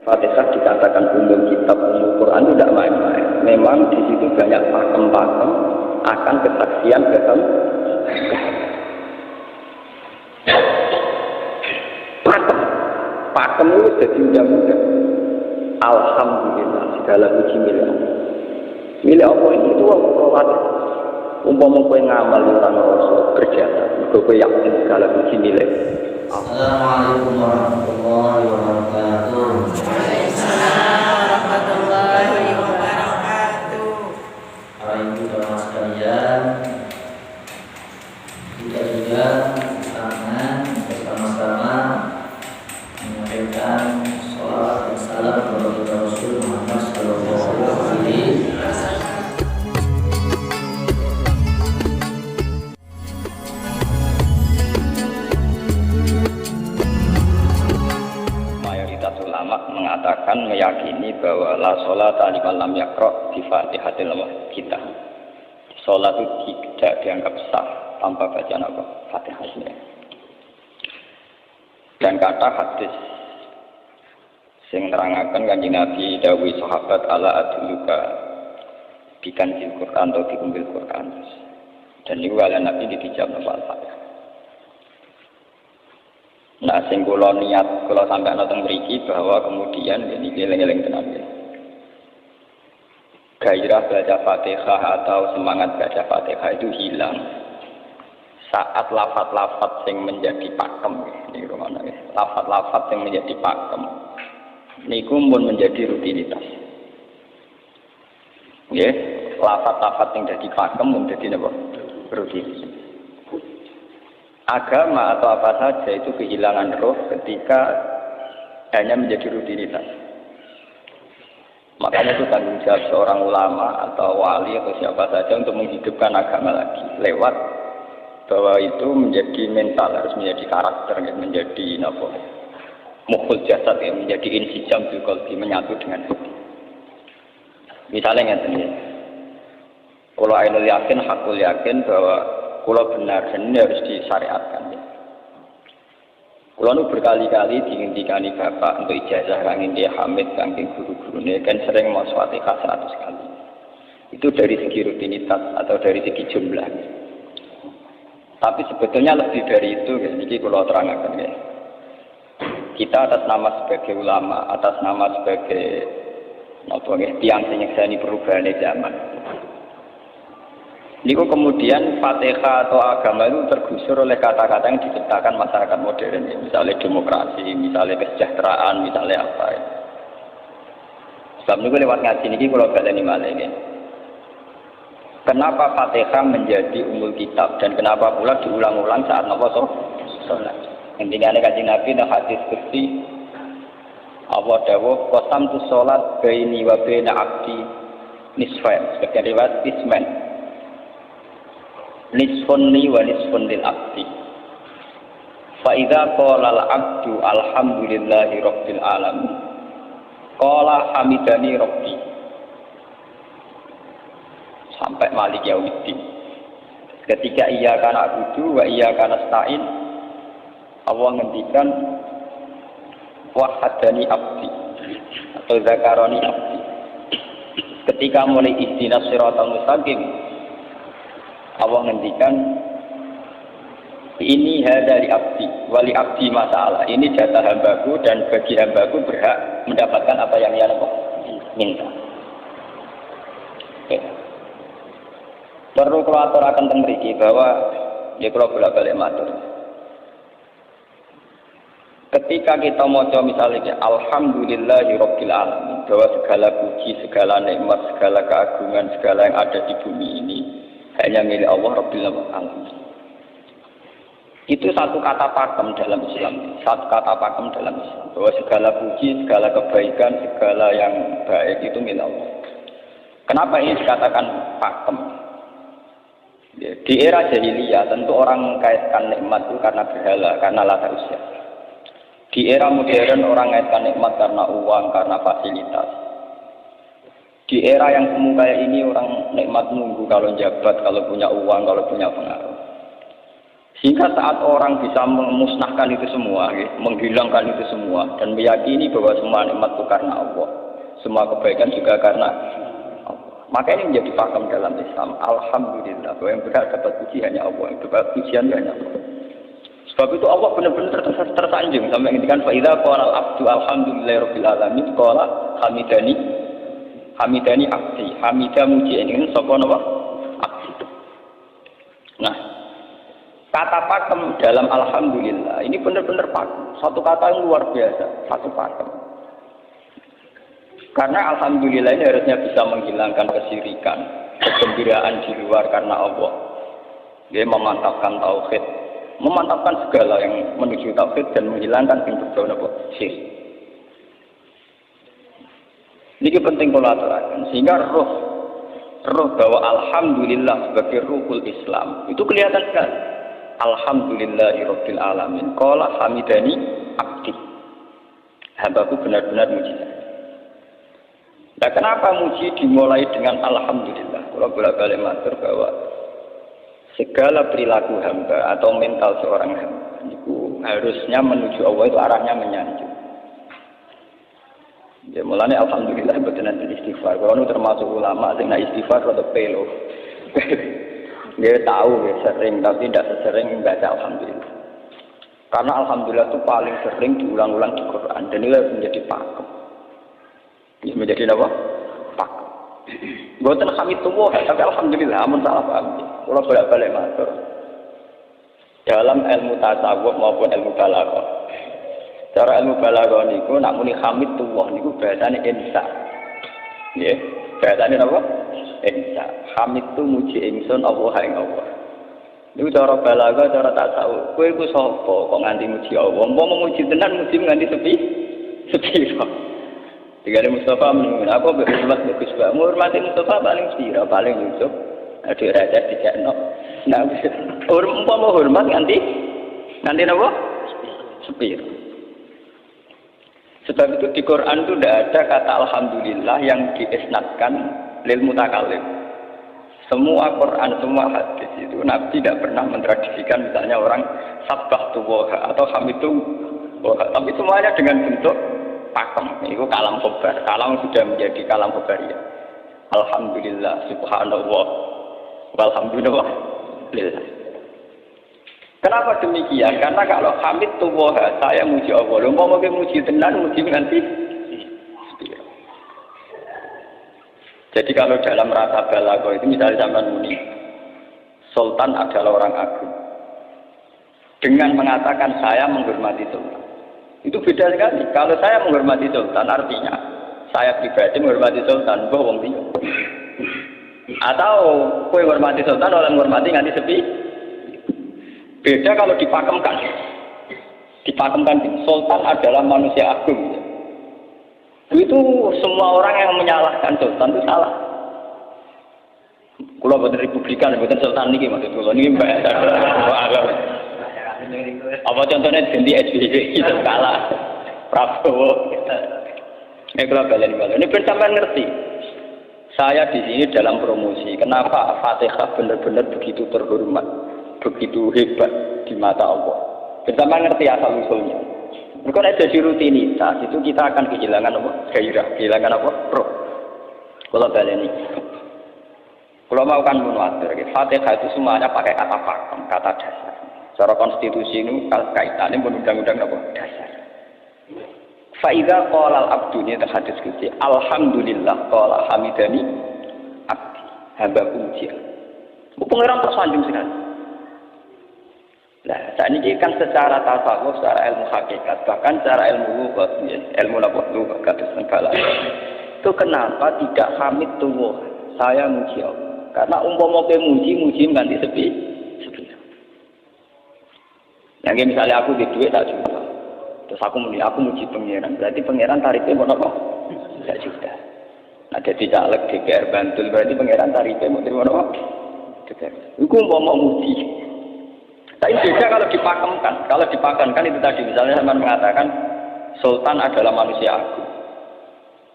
Fatihah dikatakan umum kitab umum Quran itu tidak main-main. Memang di situ banyak pakem-pakem akan kesaksian pakem. Pakem itu jadi undang-undang. Alhamdulillah segala puji milik Allah. Milik Allah ini itu Allah. Umpama kowe ngamal orang Rasul berjasa, kowe yakin segala puji milik. Assalamualaikum warahmatullahi wabarakatuh. Waalaikumsalam warahmatullahi wabarakatuh. Para ibu dan mas sekalian, kita juga tangan bersama-sama menyampaikan sholawat dan salam kepada Rasul Muhammad Sallallahu Alaihi Wasallam. Mengatakan meyakini bahwa la sholat liman lam yaqra bi Fatihatil Kitab. Sholat itu tidak dianggap sah tanpa bacaan apa? Fatihahnya. Dan kata hadis sing nerangaken Kanjeng Nabi dawuh sahabat ala adluka bikan fil Quran atau dikumbil Quran. Dan itu ala Nabi dijawab Al-Fatihah. Nah, sing kula niat kula sampeyan teng mriki bahwa kemudian ini eling-eling tenan. Gairah baca Fatihah atau semangat baca Fatihah itu hilang saat lafaz-lafaz yang menjadi pakem niku ngono nggih. Lafaz-lafaz yang menjadi pakem niku pun menjadi rutinitas. Nggih, lafaz-lafaz yang jadi pakem menjadi napa? Rutinitas. Agama atau apa saja itu kehilangan roh ketika hanya menjadi rutinitas. Makanya itu tanggung jawab seorang ulama atau wali atau siapa saja untuk menghidupkan agama lagi lewat bahwa itu menjadi mental, harus menjadi karakter, menjadi mukhul jasad, menjadi insijam bil qalbi, menyatu dengan hati. Misalnya ngeten ya. Kalau ainul yakin, hakul yakin bahwa kalau benar, dan ini harus disyariatkan ya. Kalau nu berkali-kali dihentikan bapak untuk ijazah kangin dia hamid kangin guru-gurunya kan sering mau Fatihah 100 kali. Itu dari segi rutinitas atau dari segi jumlah. Tapi sebetulnya lebih dari itu, ya. Ini kalau terangkan ya. Kita atas nama sebagai ulama, atas nama sebagai tiang senyekseni perubahan zaman. Niku kemudian Fatihah atau agama itu tergusur oleh kata-kata yang diciptakan masyarakat modern, ya. Misalnya demokrasi, misalnya kesejahteraan, misalnya apa ya. Sebab niku lewat ngaji niki kula baleni malih nggih. Kenapa Fatihah menjadi umul kitab dan kenapa pula diulang-ulang saat napa salat? Intinya Kanjeng Nabi nang hadis qudsi Allah dawuh qasamtu salat baini wa baina abdi nisfain, sebagian riwayat isman. Nisfun li wa nisfun lil abdi. Fa idza qala al abdu alhamdulillahi rabbil alamin. Qala hamidani rabbi. Sampai malik yaumiddin. Ketika ia kana abudu wa ia kana nasta'in, Allah ngendikan wahadani abdi atau zakaroni abdi. Ketika mulai ihdinas siratal mustaqim, Allah ngendikan ini hadari abdi wali abdi masalah, ini jatah hambaku dan bagi hambaku berhak mendapatkan apa yang ia minta. Okay. Perlu kalau akan tenggeriki bahwa ya kalau bolak-balik matur. Ketika kita maca misalnya alhamdulillahirabbil alamin, bahwa segala puji, segala nikmat, segala keagungan, segala yang ada di bumi ini hanya milik Allah Rabbil Alamin. Itu satu kata pakem dalam Islam, satu kata pakem dalam Islam, bahwa segala puji, segala kebaikan, segala yang baik itu milik Allah. Kenapa ini dikatakan pakem? Di era jahiliyah tentu orang mengkaitkan nikmat itu karena berhala, karena latar usia. Di era modern orang mengkaitkan nikmat karena uang, karena fasilitas. Di era yang semu kayak ini orang nikmat nunggu kalau jabat, kalau punya uang, kalau punya pengaruh. Sehingga saat orang bisa memusnahkan itu semua, menghilangkan itu semua, dan meyakini bahwa semua nikmat itu karena Allah, semua kebaikan juga karena Allah. Maka ini menjadi paham dalam Islam. Alhamdulillah, bahwa yang berhak dapat puji hanya Allah, yang dapat pujian hanya Allah. Sebab itu Allah benar-benar tersanjung sampai ngendikan faida qala al-abdu alhamdulillahirabbil alamin qala hamidani abdi hamidah muji ini sapa napa abdi. Nah, kata pakem dalam alhamdulillah ini benar-benar pakem. Satu kata yang luar biasa, satu pakem. Karena alhamdulillah ini harusnya bisa menghilangkan kesyirikan, kegembiraan di luar karena Allah. Dia memantapkan tauhid, memantapkan segala yang menuju tauhid dan menghilangkan bentuk apa syirik. Ini penting kalau aturakan sehingga roh bahwa alhamdulillah sebagai ruhul Islam itu kelihatan sekali. Alhamdulillahirabbil alamin. Qala hamidani abdi. Hambaku benar-benar muji. Nah, kenapa muji dimulai dengan alhamdulillah? Kalau bolak-balik matur bahwa segala perilaku hamba atau mental seorang hamba itu harusnya menuju Allah, itu arahnya menyanjung. Ya mulanya alhamdulillah betul nanti istighfar. Kalau nu termasuk ulama sing istighfar atau pelo. Dia tahu ya sering tapi tidak sesering membaca alhamdulillah. Karena alhamdulillah itu paling sering diulang-ulang di Quran dan ini harus menjadi pakem. Ya menjadi apa? Pakem. Bukan hamidullah tapi alhamdulillah amun salah paham. Kalau bolak-balik matur. Dalam ilmu tasawuf maupun ilmu balaghah. Cara ilmu balaghah niku nak muni hamidullah niku bahasane insa. Nggih, bahasane napa? Insa. Hamid tu muji ingsun Allah ing Allah. Niku cara balaghah, cara tasawuf. Kowe iku sapa kok nganti muji Allah? Umpama muji tenan muji nganti sepi. Digale Mustafa menunggu aku berhormat bagus Pak. Menghormati Mustafa paling sira, paling yusuf. Aduh raja dikekno. Nah, umpama hormat nganti napa? Sepi. Sebab itu di Quran itu tidak ada kata alhamdulillah yang diisnadkan lil mutakallim. Semua Quran, semua hadis itu Nabi tidak pernah mentradisikan misalnya orang sabbahtu wa atau hamidu wa, tapi semuanya dengan bentuk pakem. Itu kalam khobar. Kalam sudah menjadi kalam khobariyah. Alhamdulillah, subhanallah, walhamdulillah. Kenapa demikian? Karena kalau hamid tuwah, saya muji Allah. Lho mau muji tenan, muji nanti. Jadi kalau dalam rasa balaghah itu misalnya zaman muni, Sultan adalah orang agung. Dengan mengatakan saya menghormati Sultan. Itu beda sekali. Kalau saya menghormati Sultan artinya saya pribadi menghormati Sultan, bohong dia. Atau kowe menghormati Sultan, orang menghormati nganti sepi. Beda kalau dipakemkan. Dipakemkan Sultan adalah manusia agung. Itu semua orang yang menyalahkan Sultan itu salah. Kalau bukan Republikan, bukan Sultan ini maksud kalau ini mbak. Apa contohnya ganti SBY itu kalah Prabowo. Ini kalau kalian ini bersama ngerti. Saya di sini dalam promosi. Kenapa Fatihah benar-benar begitu terhormat, begitu hebat di mata Allah. Bersama ngerti asal usulnya. Kalau ada jadi rutinitas itu kita akan kehilangan apa? Gairah, kehilangan apa? Roh. Kalau kalian ini, kalau mau kan menwatir, Fatihah itu semuanya pakai kata pakem, kata dasar. Secara konstitusi ini kaitannya undang-undang apa? Dasar. Faidah qala al-abdu ini terhadis kunci. Alhamdulillah qala hamidani abdi. Hamba puji. Pengiran tersanjung sekali. Nah, saat ini kan secara tasawuf, secara ilmu hakikat, bahkan secara ilmu lughat, ilmu lughat kados segala. Itu kenapa tidak hamid tuwah? Saya muji Allah. Karena umpama kowe muji ganti sepi. Yang misalnya aku di duit tak juta. Terus aku muji pangeran. Berarti pangeran tarifnya mau apa? Tak juta. Nah, jadi caleg DPR Bantul berarti pangeran tarifnya mau terima apa? Iku mau muji. Tapi beda kalau dipakemkan. Kalau dipakemkan itu tadi misalnya saya mengatakan Sultan adalah manusia agung.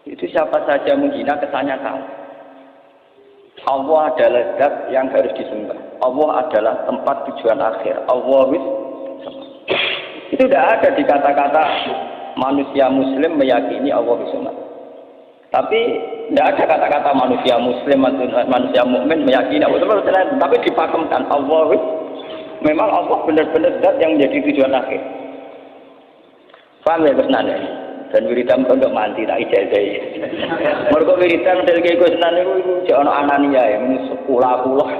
Itu siapa saja menghina kesannya salah. Allah adalah zat yang harus disembah. Allah adalah tempat tujuan akhir. Allah wis itu tidak ada di kata-kata manusia muslim meyakini Allah wis sama. Tapi tidak ada kata-kata manusia muslim atau manusia mukmin meyakini Allah wis sama. Tapi dipakemkan Allah wis memang Allah benar-benar zat yang menjadi tujuan akhir. Paham ya Gus Nanda? Dan wiridan untuk mandi tak ijazah. Mergo wiridan model kaya Gus Nanda iku jek ana anania ya sepulah-pulah.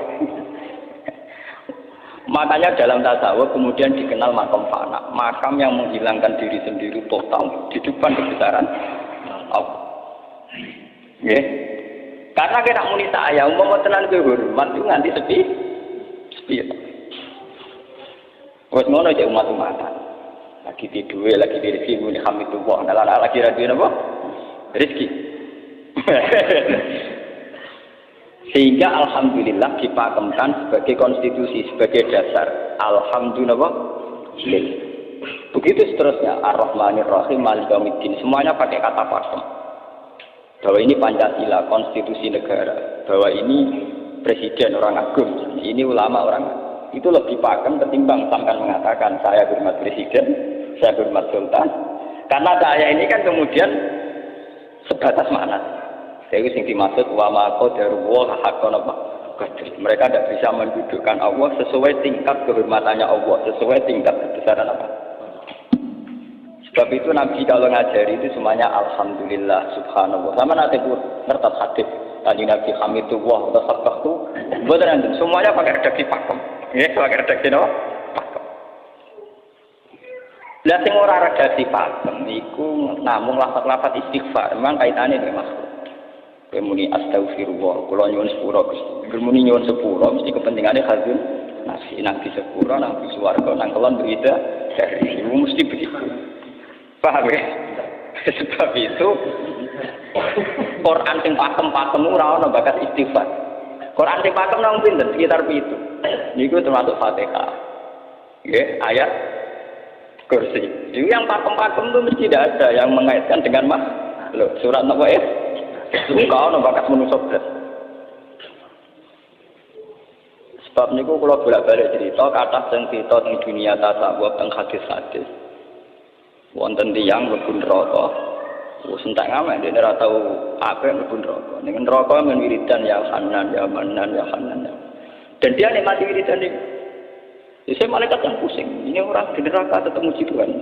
Makanya dalam tasawuf kemudian dikenal makam fana, makam yang menghilangkan diri sendiri total di depan kebesaran Allah. Nggih. Karena kita muni saya umpama tenan kowe hormat itu nganti sepi. Wes ngono aja umat-umatan. Lagi di duwe, lagi di rezeki muni hamidullah, lagi ra duwe napa? Rezeki. Sehingga alhamdulillah dipakemkan sebagai konstitusi, sebagai dasar. Alhamdulillah. Begitu seterusnya. Ar-Rahmanir Rahim, Maliki Yaumiddin. Semuanya pakai kata pakem. Bahwa ini Pancasila, konstitusi negara. Bahwa ini presiden orang agung. Ini ulama orang agung. Itu lebih pakem ketimbang sampai mengatakan saya hormat presiden, saya hormat sultan. Karena saya ini kan kemudian sebatas makna. Saya sing dimaksud wa ma qadarullah haqqan apa? Mereka tidak bisa mendudukkan Allah sesuai tingkat kehormatannya Allah, sesuai tingkat kebesaran apa. Sebab itu Nabi kalau ngajari itu semuanya alhamdulillah subhanallah. Sama nanti ngertas hadis tadi Nabi hamidullah atau sabqatu. Beneran semuanya pakai redaksi pakem. Ya, pakai redaksi apa? Pakem. Lah sing ora redaksi pakem niku namung lafaz-lafaz istighfar, memang kaitannya dengan makhluk. Kemuni astagfirullah, kula nyuwun sepura Gusti. Kemuni nyuwun sepura mesti kepentingane hazun nasi nang di sepura nang di swarga nang kelon berita dari itu mesti begitu. Paham ya? Sebab itu Quran sing pakem-pakem ora ana bakat istighfar. Quran sing pakem nang pinten sekitar 7. Niku termasuk Fatihah. Nggih, ayat kursi. Itu yang pakem-pakem itu mesti tidak ada yang mengaitkan dengan makhluk. Surat napa ya? Suka ono bakat manusia belas. Sebab niku kula bolak-balik cerita kathah sing cerita teng dunia tasawuf teng hadis-hadis. Wonten tiyang mlebu neraka. Wis entek ngamek dene ora tau apik mlebu neraka. Ning neraka men wiridan ya Hanan ya Manan ya Hanan. Dan dia nikmati wiridan niku. Saya malaikat yang pusing. Ini orang di neraka tetap muji Tuhan.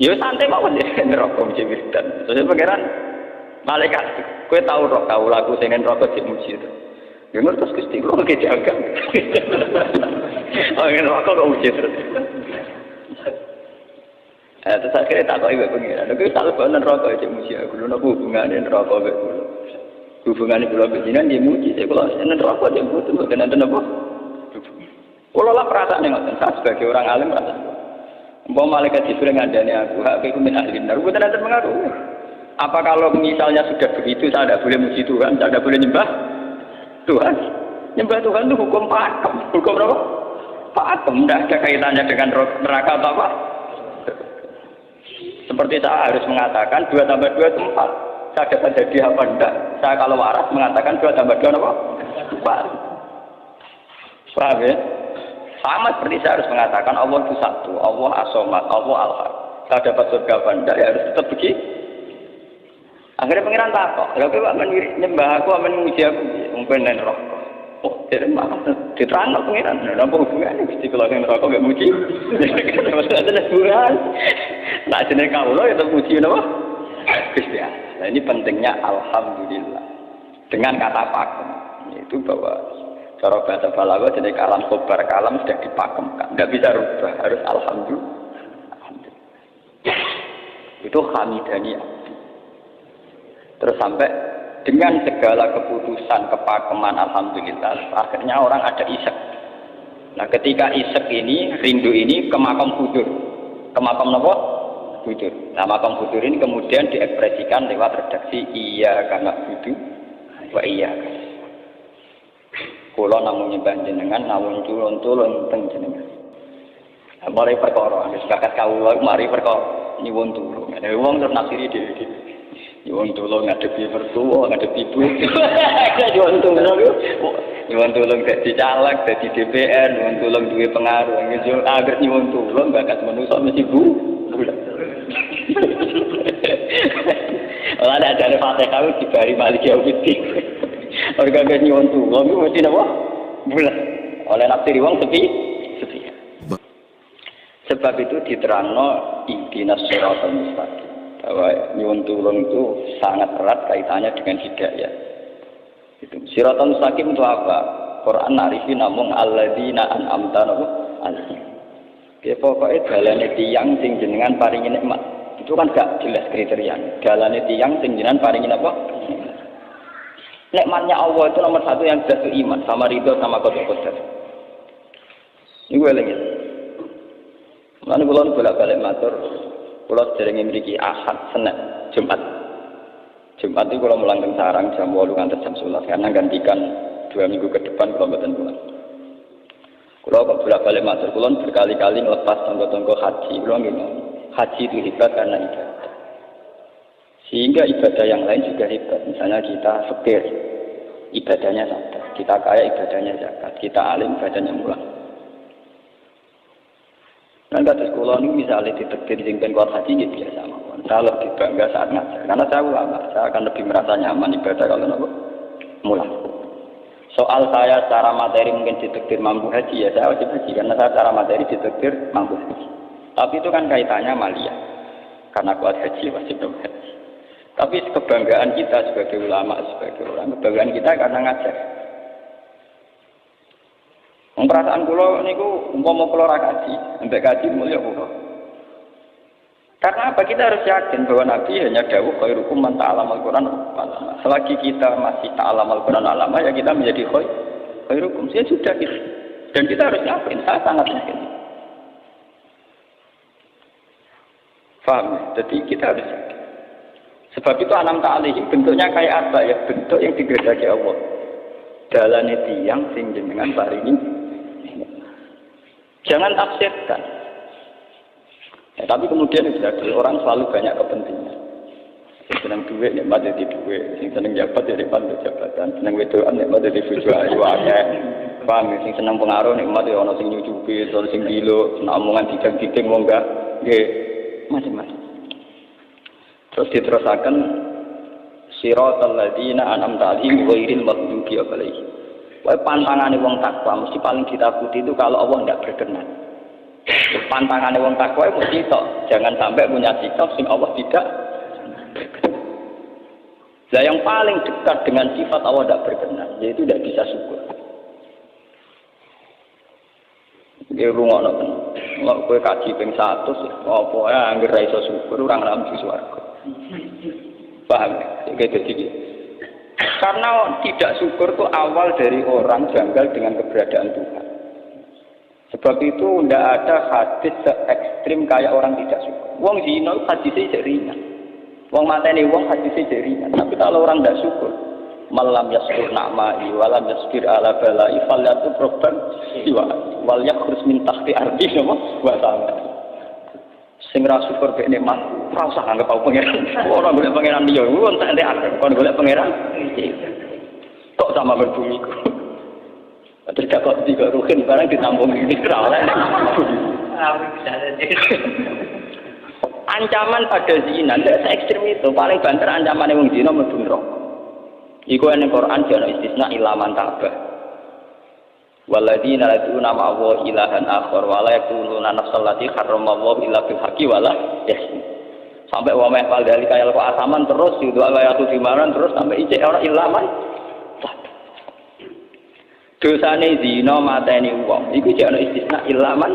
Ya santai mawon ya neraka muji wiridan. Terus pangeran malaikat, kowe tahu roh tahu lagu sing neraka sing muji itu. Ya ngertos Gusti kula ge jaga. Oh neraka kok muji terus. Terus akhirnya tak kok ibu pengiran. Kowe tak lebih neraka sing muji aku. Lha napa hubungane neraka mek kula? Hubungane kula bejinan dia muji saya kula neraka dia butuh kok nenten apa? Kula lah perasaan ngoten sebagai orang alim perasaan. Umpama malaikat Jibril ngandani aku, hak iku min ahli neraka. Mboten nenten mengaku. Apa kalau misalnya sudah begitu saya tidak boleh muji Tuhan, saya tidak boleh nyembah Tuhan? Nyembah Tuhan itu hukum pakem. Hukum apa? Pakem. Tidak ada kaitannya dengan neraka atau apa. Seperti saya harus mengatakan 2 tambah 2 itu 4. Saya dapat jadi apa enggak? Saya kalau waras mengatakan 2 tambah 2 apa? 4. Paham ya? Sama seperti saya harus mengatakan Allah itu satu, Allah as-somad, Allah al-ahad. Saya dapat surga apa enggak? Ya harus tetap begitu. Akhirnya pengiran takok, lha kowe amen nyembah aku amen muji aku mungkin nek neraka. Oh, jadi malah diterangno pengiran. Lha apa hubungane Gusti kula ning neraka mek muji? Ada hubungan. Nah, jenenge kawula ya tetep muji napa? Gusti. Nah, ini pentingnya alhamdulillah. Dengan kata pakem itu bahwa cara bahasa balaghah jenenge kalam khobar, kalam sudah dipakemkan. Enggak bisa rubah, harus alhamdulillah. Itu hamidani. Terus sampai dengan segala keputusan kepakeman alhamdulillah akhirnya orang ada isek. Nah ketika isek ini rindu ini ke makam kudur, ke makam apa? Kudur. Nah makam kudur ini kemudian diekspresikan lewat redaksi iya karena kudu wa iya. Kula namung nyembah jenengan nawun tulun teng jenengan. Mari perkara wis bakat kawula mari perkara nyuwun tulung. Nek wong terus nafsiri dhewe. Nyuwun tulung ngadepi mertua, ngadepi ibu. Nyuwun tulung nyuwun tulung dadi caleg, dadi DPR, nyuwun tulung duwe pengaruh. Ngejo agar nyuwun tulung bakat manusa mesti bulat. Ora ada dari Fatihah itu dibari Malik Yaumiddin. Organ nyuwun tulung mesti napa? Bulat. Oleh nafsi wong sepi. Sebab itu diterangno ihdinas siratal mustaqim. Bahwa nyuwun tulung itu sangat erat kaitannya dengan hidayah. Itu siratal mustaqim itu apa? Quran narifi namung alladzina an'amta alaihim. Ya pokoknya dalane tiyang sing jenengan paringi nikmat. Itu kan gak jelas kriterianya. Dalane tiyang sing jenengan paringi apa? Nikmatnya Allah itu nomor satu yang jelas itu iman sama ridho sama qadar. Ini gue lagi. Lan kula bolak-balik matur, kula derenge mriki Ahad, Senin, Jumat. Jumat itu kula mulang teng sarang jam 8 ngantos jam 11 karena gantikan 2 minggu ke depan kula mboten pulang. Kula kok bolak-balik matur, kula berkali-kali ngelepas tonggo-tonggo haji. Kula ngene, haji itu hebat karena ibadah. Sehingga ibadah yang lain juga hebat. Misalnya kita fakir, ibadahnya sadar. Kita kaya, ibadahnya zakat. Kita alim, ibadahnya mulang. Nah, kata sekolah ini misalnya ditektir jengken kuat haji ya biasa mawon. Saya lebih bangga saat ngajar, karena saya ulama, saya akan lebih merasa nyaman ibadah kalau nopo mulang. Soal saya secara materi mungkin ditektir mampu haji ya saya wajib haji karena saya secara materi ditektir mampu haji. Tapi itu kan kaitannya malia, karena kuat haji wajib haji. Tapi kebanggaan kita sebagai ulama, sebagai orang, kebanggaan kita karena ngajar. Perasaan kula niku umpama kula ra kaji, ambek kaji mulya kula. Karena apa? Kita harus yakin bahwa Nabi hanya dawuh khairukum man ta'allama al-Qur'an alama. Selagi kita masih ta'allama al-Qur'an alama ya kita menjadi khairukum. Ya sudah gitu. Dan kita harus yakin, saya sangat yakin. Paham? Jadi kita harus yakin. Sebab itu anam ta'alihim bentuknya kayak apa ya? Bentuk yang digedaki Allah. Dalane tiyang sing jenengan paringi. Jangan tafsirkan. Ya, tapi kemudian jadi orang selalu banyak kepentingan. Sing seneng duit nikmat jadi duit, sing seneng jabat jadi pandu jabatan, seneng wedokan nikmat jadi bojo ayu akeh. Paham, sing seneng pengaruh nikmat ya ana sing nyucupi, ana sing gilo, seneng omongan didang-diding wong enggak nggih macam-macam. Terus diterusaken siratal ladzina an'amta 'alaihim ghairil maghdubi 'alaihim. Pantangane wong takwa mesti paling ditakuti itu kalau Allah tidak berkenan. Pantangane wong takwa mesti tok, jangan sampai punya sikap sing Allah tidak. Nah, yang paling dekat dengan sifat Allah tidak berkenan, yaitu tidak bisa syukur. Dia rungokno tenan. Nek kowe kaji ping 100 apa ya anggere ra iso syukur ora ngambi swarga. Paham? Iki dadi karena tidak syukur itu awal dari orang janggal dengan keberadaan Tuhan. Sebab itu tidak ada hadis se-ekstrim kayak orang tidak syukur. Wong zina hadisnya jadi ringan. Wong mateni wong hadisnya jadi ringan. Tapi kalau orang tidak syukur, malam yaskur na'ma'i walam yaskir ala bala'i falyatu proban siwa wal yakhrus min tahti ardi wa ta'ala. Sing ra syukur mek nikmat, ora usah anggap aku pangeran. Ora golek pangeran liya, wong tak entek kon golek pangeran. Kok sama berbumi ku. Terus kok tiga ruhin barang ditampung ini ora oleh. Ancaman pada zina tidak se-ekstrim itu, paling banter ancaman wong zina mlebu neraka. Iku ning Quran jane istisna ilaman tabah. Walladzina yad'una ma'allahi ilahan akhar wa la yaquluna nafsal lati harramallahu illa bil haqqi wa la yasmin. Sampai wa ma fal dalika yalqa asaman terus itu ayatu dimaran terus sampai ijek ora ilaman. Dosane zina mateni wong iku jek ana istisna ilaman.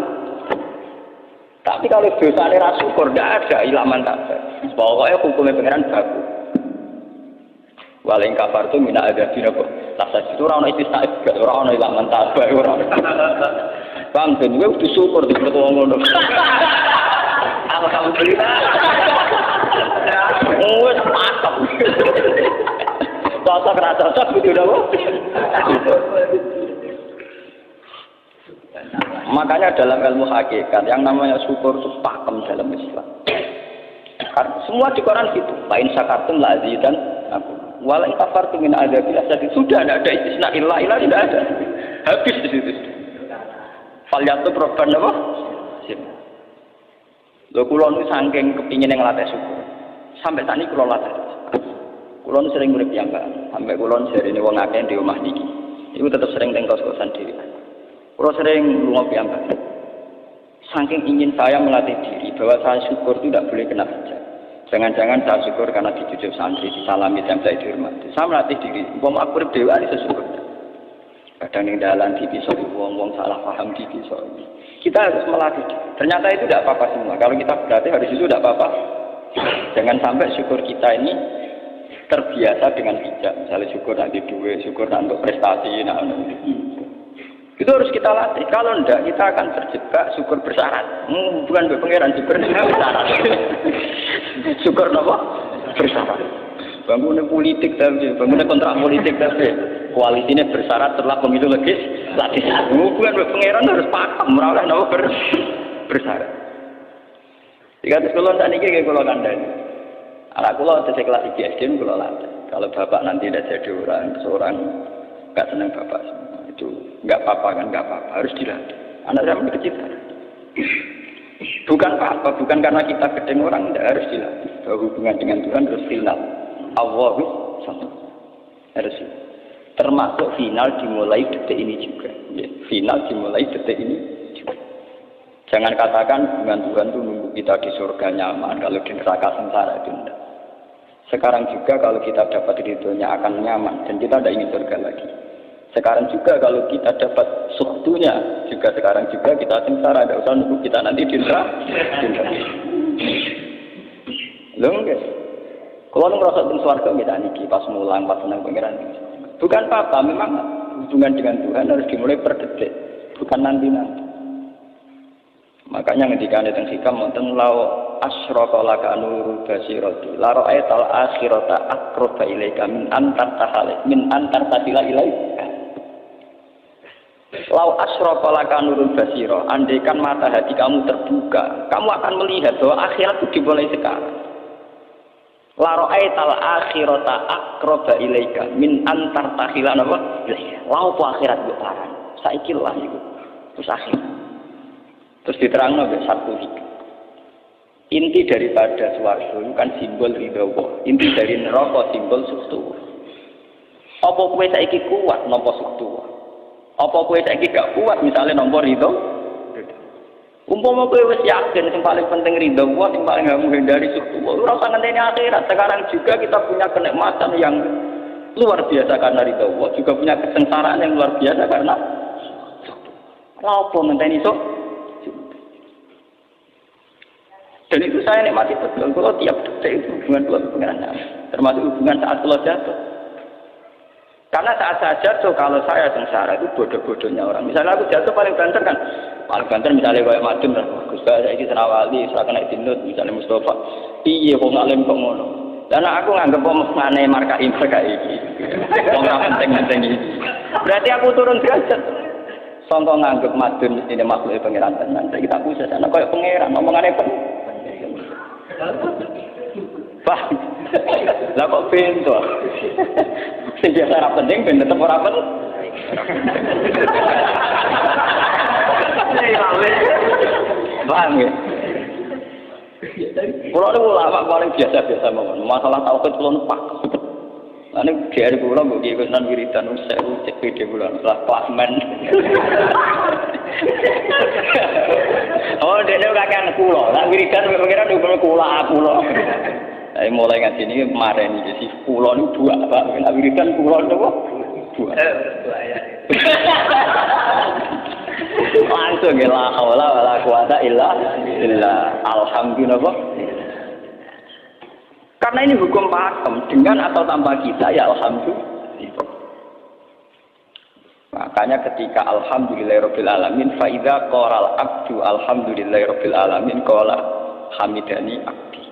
Tapi kalau dosane ra syukur ndak ada ilaman tak. Pokoke hukume pangeran baku. Waling kafar tu mina ada dina kok. Rasa itu ora ono istisna gak ora ono ilaman tabah ora. Bang ben kowe kudu syukur di wong ngono. Alhamdulillah. Wes mantap. Cocok ra cocok kudu napa? Makanya dalam ilmu hakikat yang namanya syukur itu pakem dalam Islam. Karena semua di Quran gitu. Lain syakartum la azidan aku. Walau kafartum min adzabil asyad. Sudah tidak ada istisna illa tidak ada. Habis di situ. Falyatu proban apa? Lho kula nu saking kepingin ngelatih syukur. Sampai tani kula latih. Kula nu sering urip piyambak. Sampai kula jarine wong akeh di omah niki. Iku tetep sering teng kos-kosan dhewe. Kula sering lunga piyambak. Saking ingin saya melatih diri bahwa saya syukur itu tidak boleh kena hujat. Jangan-jangan saya syukur karena dicucuk santri, disalami dan saya dihormati. Saya melatih diri. Wong aku urip dhewe iki syukur. Kadang ning dalan dipisoi wong salah paham dipisoi. Kita harus melatih. Ternyata itu tidak apa-apa semua. Kalau kita berlatih harus itu tidak apa-apa. Jangan sampai syukur kita ini terbiasa dengan bijak. Misalnya syukur nanti duit, syukur nanti prestasi, itu harus kita latih. Kalau enggak, kita akan terjebak syukur bersyarat. Bukan berpengeran, syukur bersyarat. Syukur apa? Bersyarat. Bangunan politik tapi, bangunan kontrak politik tapi. Koalisinya bersyarat setelah pemilu legislatif. Bukan berpengeran harus paham merawat nama bersyarat. Jika sekolah saat ini kayak kalau kandang, anak kulo saya kelas IGSD kulo latih. Kalau bapak nanti tidak jadi seorang nggak senang bapak semua itu nggak apa-apa kan nggak apa-apa harus dilatih. Anak saya kecil. Bukan apa-apa, bukan karena kita gedeng orang tidak harus dilatih. Bahwa hubungan dengan Tuhan harus final. Allahu sama harus. Termasuk final dimulai detik ini juga. Ya, final dimulai detik ini juga. Jangan katakan hubungan Tuhan itu nunggu kita di surga nyaman, kalau di neraka sengsara itu tidak. Sekarang juga kalau kita dapat ridhonya akan nyaman dan kita tidak ingin surga lagi. Sekarang juga kalau kita dapat suhtunya juga sekarang juga kita sengsara, tidak usah nunggu kita nanti di neraka. Loh enggak. Kalau merasa di surga kita niki pas mulang pas senang pangeran. Bukan apa-apa, memang hubungan dengan Tuhan harus dimulai per detik, bukan nanti-nanti. Makanya ketika ada yang hikam, wonten lau asyraka laka nurul basirati, la ra'aital akhirata aqraba ilaika min antar tasila ilaika. Lau asyraka laka nurul basira, andaikan mata hati kamu terbuka, kamu akan melihat bahwa akhirat itu dimulai sekarang. La ra'aital akhirata aqraba ilaika min antar tasila apa? Lau po akhirat mbok parang. Saiki lah iku. Terus akhir. Terus diterangno mbek satu hikmah. Inti daripada swarga itu kan simbol ridha Allah. Inti dari neraka simbol suktu. Apa kowe saiki kuat nampa suktu? Apa kowe saiki gak kuat misalnya nampa ridha? Umpama kowe wis yakin sing paling penting ridha Allah, sing paling gak menghindari suktu. Ora usah ngenteni akhirat. Sekarang juga kita punya kenikmatan yang luar biasa karena ridha Allah, juga punya kesengsaraan yang luar biasa karena suktu. Ora apa ngenteni suktu. Dan itu saya nikmati betul. Kalau tiap detik itu hubungan dua pengeran, termasuk hubungan saat kalau jatuh. Karena saat saya jatuh, kalau saya sengsara itu bodoh-bodohnya orang. Misalnya aku jatuh paling banter kan, paling banter misalnya kayak Madun, Gus saya ini Senawali, saya kena Dinut, misalnya Mustafa. Iya, kok ngalim kok ngono. Dan aku nganggep ngane marka ini. Orang penting-penting ini. Berarti aku turun derajat. Songkong nganggep Madun mesti makhluk pengeran tenan. Kita bisa sana kayak pengeran, omongannya penting. Pak, lah kok pintu? Sing biasa ora penting ben tetep ora penting. Paham ya? Kulo niku ulama paling biasa-biasa mawon. Masalah tauhid kulo numpak. Lah nek diare kulo mbok iki nan wiridan usah cek video kulo lah klasmen. Oh, dene kakean kulo. Lah wiridan pengiran nduk kulo. Lah mulai ngaji niki mareni iki kulo niku buak, Pak. Lah wiridan kulo napa? Buak. Langsung ya la haula wala quwata illa billah. Alhamdulillah. Karena ini hukum pakem dengan atau tanpa kita ya alhamdulillah. Makanya ketika alhamdulillahirabbil alamin fa idza qala abdu alhamdulillahirabbil alamin qala hamidani abdi.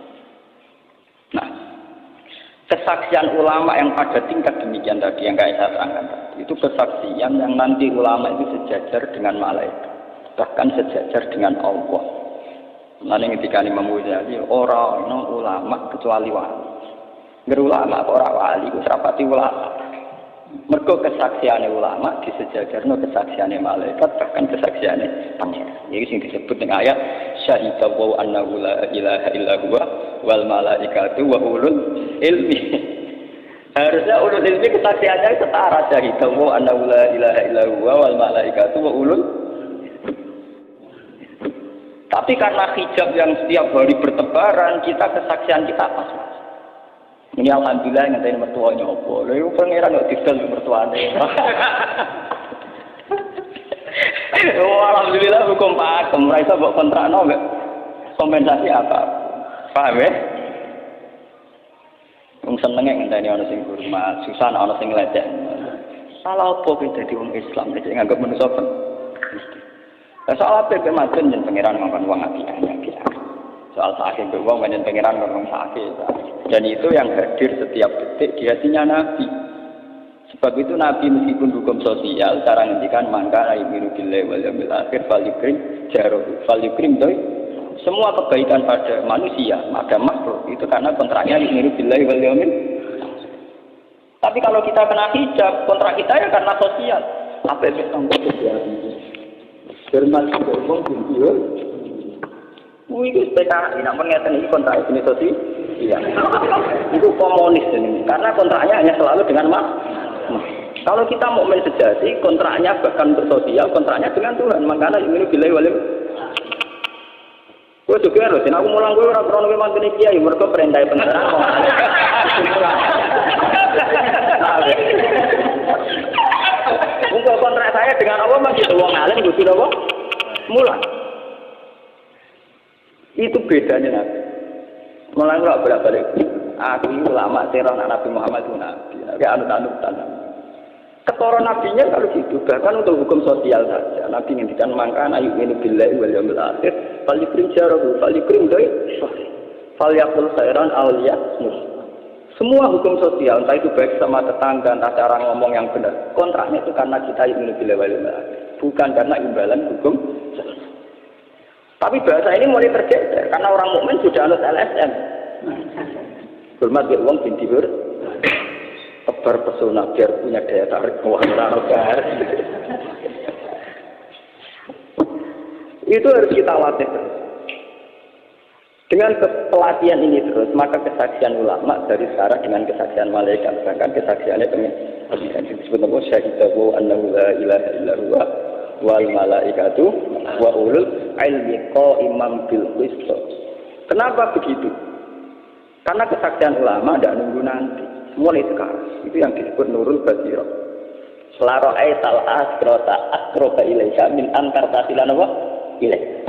Nah, kesaksian ulama yang pada tingkat demikian tadi yang saya terangkan tadi, itu kesaksian yang nanti ulama itu sejajar dengan malaikat, bahkan sejajar dengan Allah. Nanti ketika Imam Ghazali orang ulama kecuali wali. Ulama kok ora wali, wis rapati ulama. Mergo kesaksiane ulama disejajarno kesaksiane malaikat bahkan kesaksiane panjenengan. Iki sing disebut ning ayat syahida wa annahu la ilaha illa huwa wal malaikatu wa ulul ilmi. Harusnya ulul ilmi kesaksiannya setara syahida wa annahu la ilaha illa huwa wal malaikatu wa ulul. Tapi karena hijab yang setiap hari bertebaran, kita kesaksian kita pas. Ini alhamdulillah ngenteni mertuanya opo. Lha iku pangeran kok didol mertuane. Oh alhamdulillah hukum pakem, ora iso mbok kontrakno mbek kompensasi apa. Paham ya? Wong senenge ngenteni ana sing hormat, susah ana sing lecek. Salah opo ki dadi wong Islam nek nganggep manusa pen. Soal apa kematian dan pangeran ngomong uang hati. Soal sakit beruang dan pangeran ngomong sakit. Dan itu yang hadir setiap detik di hatinya Nabi. Sebab itu Nabi meskipun hukum sosial, cara ngendikan mangka ayyuhu billahi wal yawmil akhir falyukrim jaruh falyukrim doi. Semua kebaikan pada manusia, pada makhluk itu karena kontraknya ayyuhu billahi wal yawmil. Tapi kalau kita kena hijab, kontrak kita ya karena sosial. Apa itu tanggung jawab? Firman itu wong video. Itu PKI nak mengatakan ini kontrak ini sosial. Iya. Itu komunis ini. Karena kontraknya hanya selalu dengan kalau kita mukmin sejati, kontraknya bahkan untuk sosial, kontraknya dengan Tuhan. Makanya ini bilai wali. Gue juga harus. Aku mulang gue orang kronologi mantan kiai. Mereka perintah penterang. Untuk kontrak saya dengan Allah masih uang alim butuh apa? Mulang. Itu bedanya Nabi. Mulang nggak bolak-balik. Aku ulama teror Nabi Muhammad itu Nabi. Nabi anut-anut tanam. Ketoro nabinya kalau gitu. Bahkan untuk hukum sosial saja. Nabi ngendikan mangkan ayyuhu billahi wal yawmil akhir. Falyukrim jarahu. Falyukrim doi. Falyakul khairan awliya mus. Semua hukum sosial, entah itu baik sama tetangga, entah cara ngomong yang benar. Kontraknya itu karena kita ingin lebih lewat, bukan karena imbalan hukum sosial. Tapi bahasa ini mulai tergeser, karena orang mukmin sudah anut LSM. Hormat ke uang binti ber, tebar pesona biar punya daya tarik uang orang. Itu harus kita latih. Dengan pelatihan ini terus, maka kesaksian ulama dari sekarang dengan kesaksian malaikat, bahkan kesaksiannya pengen disebut nama syahidahu annahu la ilaha illa huwa wal malaikatu wa ulul ilmi qaiman bil qist. Kenapa begitu? Karena kesaksian ulama tidak nunggu nanti, mulai sekarang. Itu yang disebut nurul basirah. La ra'aital asrata aqraba ilaika min antar tasilan wa ilaika.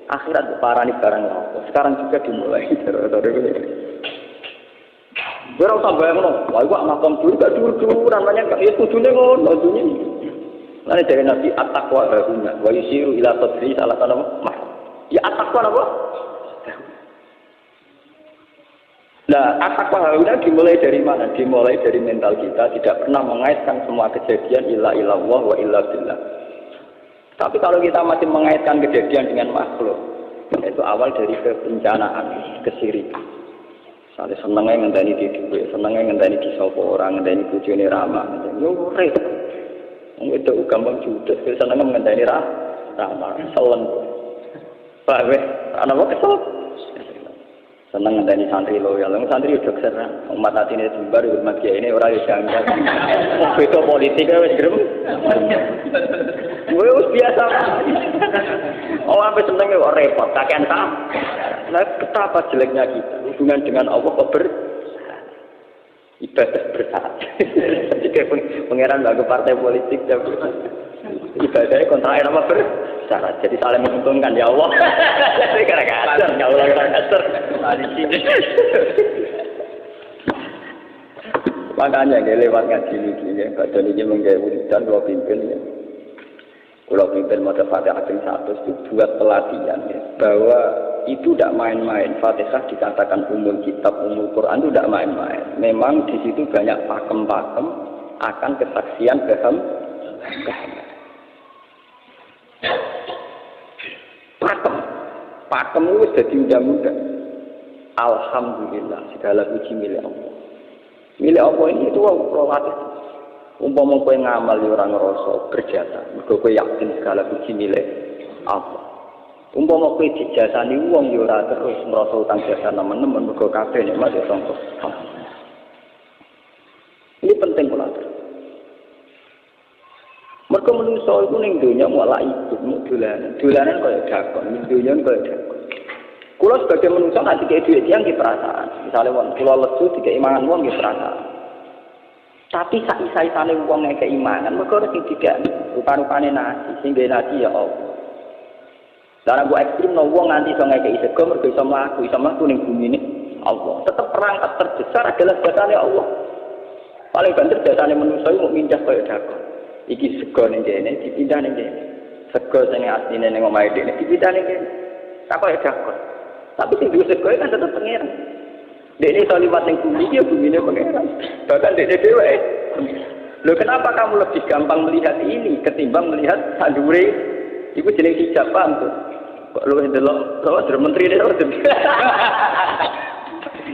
Akhirat parani barang apa? Sekarang juga dimulai dari ini. Berapa sampai ngono? Wah, gua makam dulu gak dulu namanya ya kudune ngono dunya. Lan dari Nabi at-taqwa bahuna wa yusiru ila sadri salah satu mah. Ya at-taqwa apa? Nah, at-taqwa bahuna dimulai dari mana? Dimulai dari mental kita tidak pernah mengaitkan semua kejadian illa illallah wa illa billah. Tapi kalau kita masih mengaitkan kejadian dengan makhluk, itu awal dari kebencanaan, kesirikan. Misalnya senangnya ngenteni di duit, senangnya ngenteni di sopo orang, ngenteni bojone ramah, nyuri. Itu gampang judes, senangnya ngenteni ramah, selen. Paham ya? Anak kesel. Senang ngenteni santri loyal, santri udah keserang. Umat hati ini jembar, umat kiai ini orang yang janggal. Itu politik wis grem. Wes biasa. Oh, sampai seneng kok repot, kakean tak. Lah betapa jeleknya kita hubungan dengan Allah kok ibadah bersyarat. Jika pangeran bagi partai politik ibadahnya kontrak apa bersyarat. Jadi saling menguntungkan ya Allah. Jadi kadang-kadang ya Allah kadang-kadang. Makanya dia lewat ngaji ini, badan ini menggait dan kalau pimpin ya. Kalau pimpin mata Fatihah yang 100 itu buat pelatihan ya, bahwa itu tidak main-main. Fatihah dikatakan umul kitab, umul Quran itu tidak main-main. Memang di situ banyak pakem-pakem akan kesaksian pakem itu jadi undang-undang. Alhamdulillah segala puji milik Allah. Milik Allah ini itu proaktif. Umpama kowe ngamal ya ora ngrasa berjasa, mergo kowe yakin segala puji milik Allah. Umpama kowe dijasani wong ya ora terus ngrasa utang jasa nemen-nemen mergo kabeh nikmat ya sangka. Ini penting kula. Mergo menungso iku ning donya malah ikut dolanan. Dolanan kaya dakon, ning donya kaya dakon. Kula sebagai menungso nanti kaya duit yang nggih perasaan. Misale wong kula lesu dikek imangan wong nggih perasaan. Tapi sak-isane wong nek keimanan mergo ora sing dikek rupa-rupane nasi, sing dhewe nasi ya Allah. Lah nek ekstrem no wong nganti iso ngekeki sego mergo iso mlaku ning bumi ini Allah. Tetep perangkat terbesar adalah jasane Allah. Paling banter jasane manusa iku mung mindah kaya dakon. Iki sego ning kene dipindah ning kene. Sego sing asline ning omahe dene dipindah ning kene. Tak kaya dakon. Tapi sing duwe sego kan tetep pengeran. Dene iso liwat ning bumi iki bumine pengeran. Bahkan dene dhewe. Loh kenapa kamu lebih gampang melihat ini ketimbang melihat sandure? Iku jeneng hijab paham tuh. Kok lu ndelok lho menteri dhewe lho.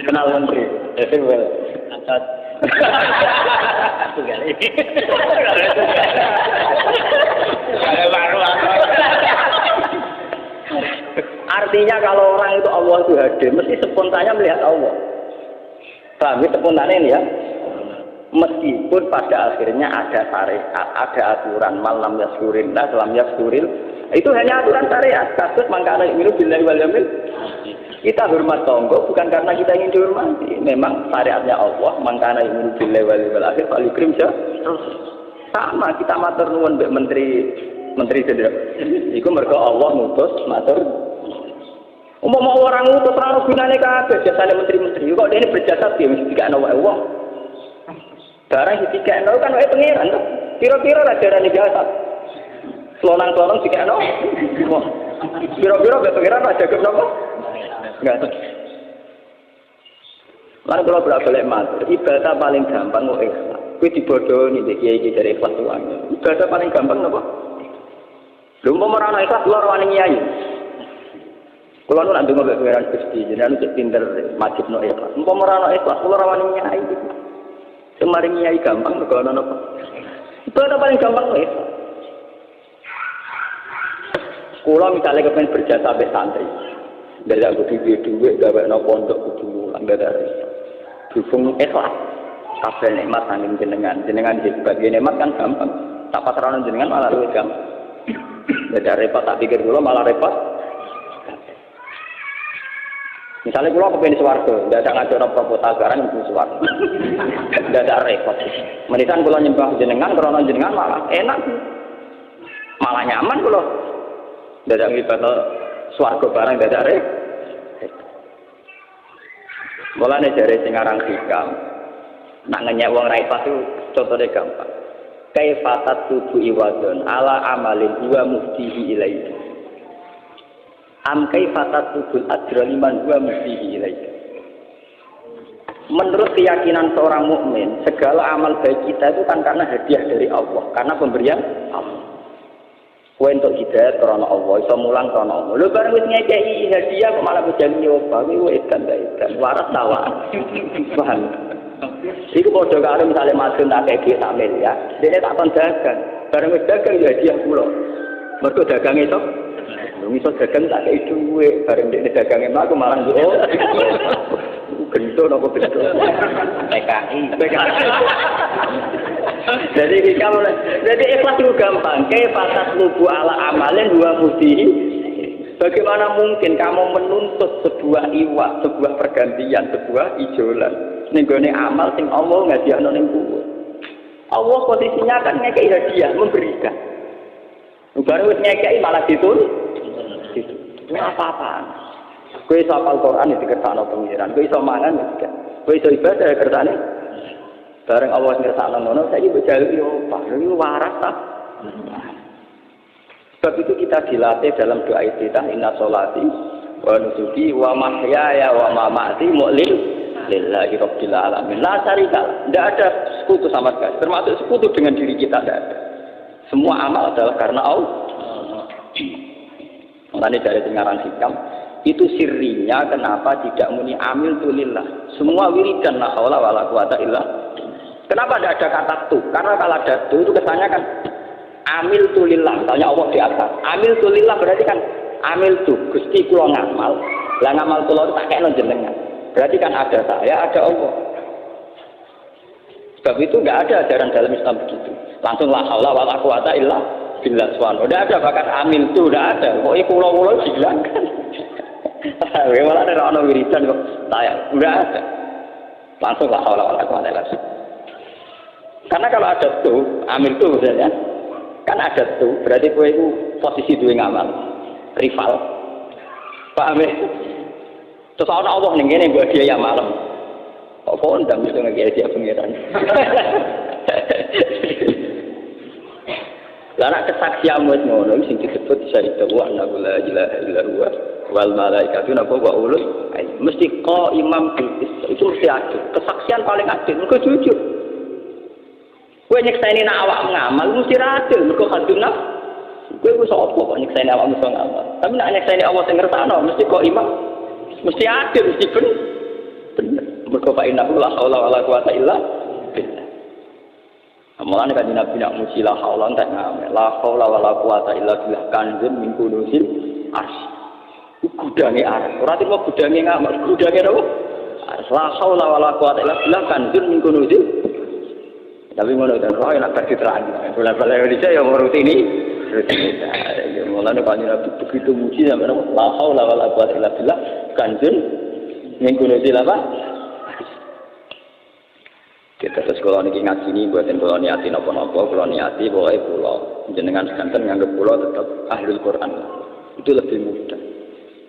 Kenal menteri. Well. Angkat. Tunggal iki. Artinya kalau orang itu Allah itu hadir, mesti spontannya melihat Allah. Paham ya spontannya ya? Meskipun pada akhirnya ada syariat, ada aturan malam yaskurin, dalam yaskuril, itu hanya aturan syariat. Kasus mangkana ini billahi wal yaumil. Kita hormat tonggo bukan karena kita ingin dihormati. Memang syariatnya Allah, mangkana ini billahi wal yaumil akhir paling krim terus. Sama kita matur nuwun mbek menteri sendiri. Iku mergo Allah ngutus matur. Umpama orang ngutus ora gunane kabeh jasane menteri-menteri. Kok dene berjasa piye mesti dikakno wae wong. Barang dikakno kan wae pengiran to. Pira-pira ra darane jasa. Selonang-selonang dikakno. Wah. Pira-pira wae pengiran ra jago napa? Enggak. Lan kula bolak-balik matur, ibadah paling gampang kok ikhlas. Kuwi dibodohi nek kiai-kiai dari ikhlas wae. Ibadah paling gampang napa? Lha umpama ora ana ikhlas kula ora wani nyai. Kula nu nak ndonga mbek pangeran Gusti, jenengan cek pinter majibno ikhlas. Umpama ora ana ikhlas kula ora wani nyai. Semaring nyai gampang mergo ana napa? Ibadah paling gampang kok ikhlas. Kula misalnya kepen berjasa sampai santri. Ndak aku duwe gawe nang pondok kudu mulang dari. Dukung ikhlas. Kabeh nikmat saking jenengan sebagai nikmat kan gampang. Tak pasrahno jenengan malah luwih gampang. Ndak repot tak pikir kula malah repot. Misalnya kalau aku pengen swarga, tidak ada ngajar proposal sekarang itu swarga, tidak ada repot. Menitan kalau nyembah jenengan, karena jenengan malah enak, malah nyaman kalau tidak ada ibadah swarga barang tidak ada repot. Mulanya dari singarang hikam, nak ngenyek wong repot itu contohnya gampang. Kaifatat tubuh iwadon ala amalin huwa muftihi ilaihi. Am kaifatat tubul ajra liman huwa muftihi ilaihi. Menurut keyakinan seorang mukmin, segala amal baik kita itu kan karena hadiah dari Allah, karena pemberian Allah. Kowe entuk hidayah karena Allah, iso mulang karena Allah. Lho bareng wis ngekeki hadiah kok malah bojone nyoba, kuwi edan waras tawa. Paham? Iku padha karo misale madun tak keki sak miliar, dene tak kon dagang. Bareng wis dagang ya hadiah kula. Mergo dagang itu iso dagang tak kei duwe, bareng dene dagange mlaku malah yo. Gento napa gento? PKI. Jadi ikhlas itu gampang. Kaifatat lubu ala amalin dua mudihi. Bagaimana mungkin kamu menuntut sebuah iwak, sebuah pergantian, sebuah ijolan ning gone amal sing Allah ngadiakno ning kuwe. Allah posisinya kan ngekeki hadiah, memberikan. Baru wis ngekeki malah dituntut. Itu apa-apaan. Kowe iso hafal Quran iki kersane pengiran, kowe iso mangan iki. Kowe iso ibadah kersane. Bareng Allah ngersakno ngono, saiki mbok jaluki opo? Iki waras ta? Sebab itu kita dilatih dalam doa iftitah inna sholati wa nusuki wa mahyaya wa mamati lillahi rabbil alamin. La syarika, tidak ada sekutu sama sekali. Termasuk sekutu dengan diri kita tidak ada. Semua amal adalah karena Allah. Makanya dari dengaran hikam, Itu sirinya kenapa tidak muni amil tulillah. Semua wiridan la haula wala quwata illa. Kenapa tidak ada kata tu? Karena kalau ada tu itu kesannya kan amil tulillah. Misalnya Allah di atas. Amil tulillah berarti kan amil tu Gusti kula ngamal. Lah ngamal kula tak kena jenengan. Berarti kan ada saya, ada Allah. Sebab itu enggak ada ajaran dalam Islam begitu. Langsung la haula wala quwata illa billah subhanahu. Enggak ada bahkan amil tu enggak ada. Pokoke kula-kula dihilangkan. Malah ada orang wiridan kok saya enggak ada. Langsung la haula wala quwata illa billah. Karena kalau ada tu, amil tu misalnya, kan ada tu, berarti kowe itu posisi duwe ngamal, rival. Paham ya? Terus ana Allah ning kene mbok dia ya malam. Apa ndang itu ngeki dia pengiran. Lah nek kesaksian wis ngono sing disebut syahida wa anna la ilaha illa huwa wal malaikatu napa wa ulul mesti imam itu mesti adil. Kesaksian paling adil mergo jujur. Kowe nyekseni nek awak ngamal mesti adil mergo hadun nafs. Kowe wis apa kok nyekseni awak mesti ngamal. Tapi nek nyekseni Allah sing ngersakno mesti imam mesti adil mesti bener. Mergo fa inna la haula wala quwata illa billah. Amalan kan Nabi nak muji la haula tak ngame. La haula wala quwata illa billah kanzun min kunuzil arsy. Gudange arsy. Ora timo gudange ngamal, gudange apa? La haula wala quwata illa billah kanzun min kunuzil. Tapi ngono kan roh nak diterang. Bola-bola Indonesia yang rutin ini. Ya mulane kan Nabi begitu muji sampe la haula wala quwata illa billah kanzun min kunuzil apa? Kita terus kalau niki ngaji ini buatin kalau niati nopo-nopo, kalau niati boleh pulau. Jenengan sekanten nganggep pulau tetap ahlul Quran. Itu lebih mudah.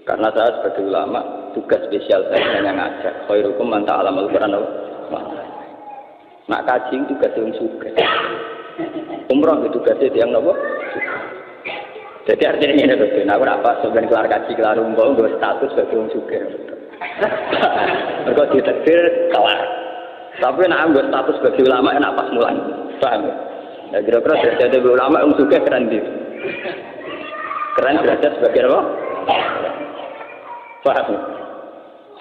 Karena saya sebagai ulama tugas spesial saya yang ngajak. Khairukum man ta'allamal Quran. Nak kaji tugas yang suka. Umroh itu tugasnya yang nopo. Jadi artinya ini betul. Nah, apa sebenarnya kelar kaji kelar umroh gue status sebagai orang suka. Mereka ditakdir kelar. Tapi nak ambil status sebagai ulama enak pas mulan, paham ya? Ya kira-kira derajat sebagai ulama suka keren gitu. Keren derajat sebagai apa? Paham ya?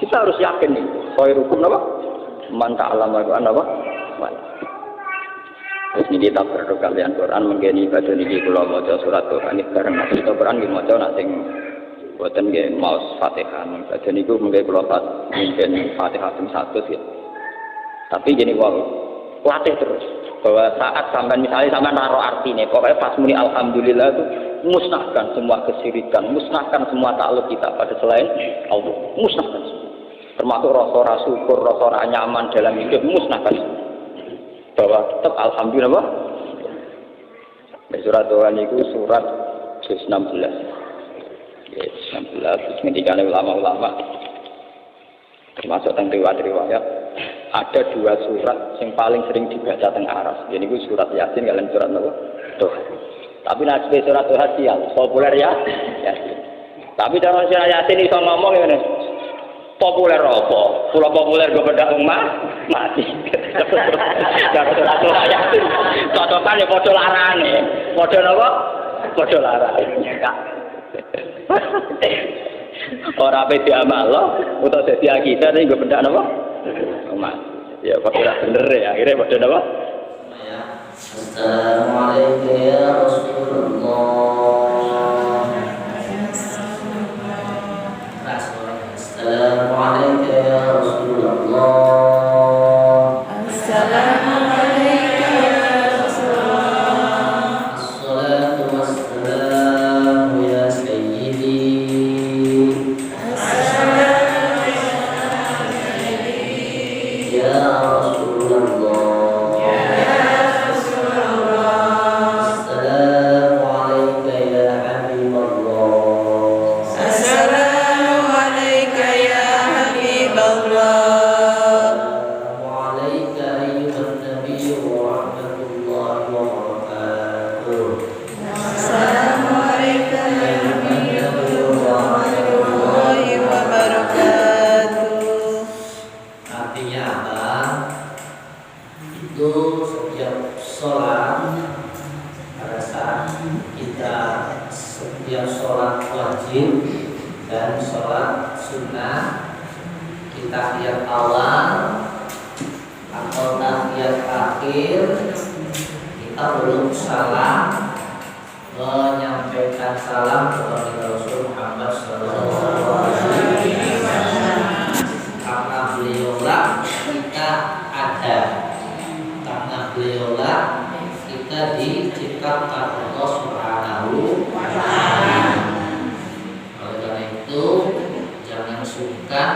Kita harus yakin nih, khairukum apa? Man ta'allama Al-Qur'an apa? Terus ini kita berdoa kalian Quran menggeni ibadah niki kula maca surat Quran iki bareng maca Quran nggih maca nak sing boten nggih maos Fatihah. Ibadah niku mengke kula mungkin Fatihah ping 100 gitu. Tapi gini latih terus bahwa saat sampai misalnya sampai naruh artinya pokoknya pas muni alhamdulillah itu musnahkan semua kesirikan, musnahkan semua takluk kita pada selain Allah, musnahkan semua termasuk rasa syukur, rasa nyaman dalam hidup, musnahkan semua bahwa tetap alhamdulillah. Surat Tuhan itu surat 16 ya, 16 terus ngendikane ulama-ulama termasuk tentang riwayat ada dua surat yang paling sering dibaca tengah aras. Jadi itu surat Yasin kalian surat apa? Tuh. Tapi nanti surat Tuh sial populer ya Yasin. Tapi cara surat Yasin itu ngomong ini populer apa? Pulau populer gue beda umat mati. Cara surat Tuh Yasin. Cocokan ya podo larane. Podo apa? Podo larane. Orang apa diamal loh, untuk jadi akidah ini gue beda apa? Umat. Ya fakirah bener ya, akhirnya pada apa? Assalamualaikum ya Rasulullah. Assalamualaikum ya Rasulullah. Assalamualaikum ya Rasulullah. Assalatu wassalamu ya sayyidi. Ya Rasulullah. Assalamualaikum ya Habibullah. Assalamualaikum ya Habiballah. Assalamualaikum ayyuhan nabiy wa rahmatullahi wa barakatuh. Assalamualaikum warahmatullahi wabarakatuh. Artinya apa? Itu setiap sholat pada saat kita setiap sholat wajib dan sholat sunnah kita tahiyat awal atau tahiyat akhir kita belum salam menyampaikan salam kepada Rasul Muhammad SAW karena beliaulah kita ada, karena beliaulah kita diciptakan Allah Subhanahu wa Ta'ala. Oleh karena itu jangan sungkan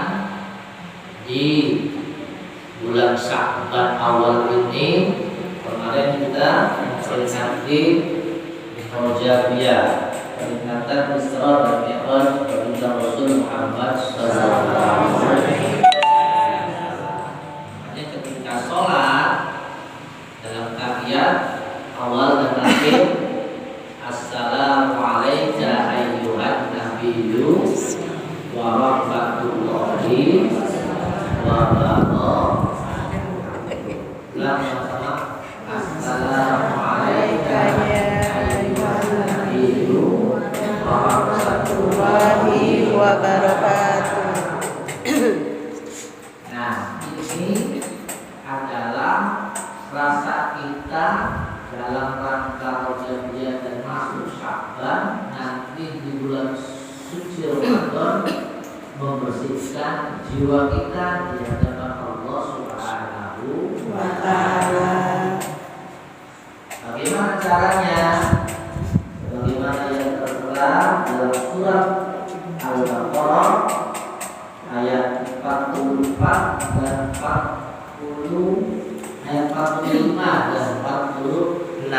di bulan Sya'ban awal ini. Kemarin kita memperingati Rojabiyah, peringatan Isra dan Mi'raj baginda Rasul Muhammad SAW. Makanya ketika sholat dalam tahiyat awal dan akhir, Assalamualaikum ayyuhan nabiyyu wa rahmatullahi wa barakatuh. Sama-sama. Assalamualaikum warahmatullahi wabarakatuh. Nah, ini adalah rasa kita dalam rangka Rojabiyah dan masuk Sya'ban, nanti di bulan suci Ramadan membersihkan jiwa kita di hadapan Allah Subhanahu wa Ta'ala. Bagaimana caranya? Bagaimana yang tertera dalam surat Al-Baqarah ayat 44 dan 40, ayat 45 dan 46.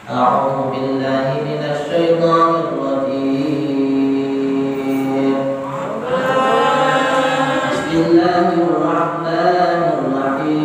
A'udzu billahi minasy syaithanir rajim. Bismillahirrahmanirrahim.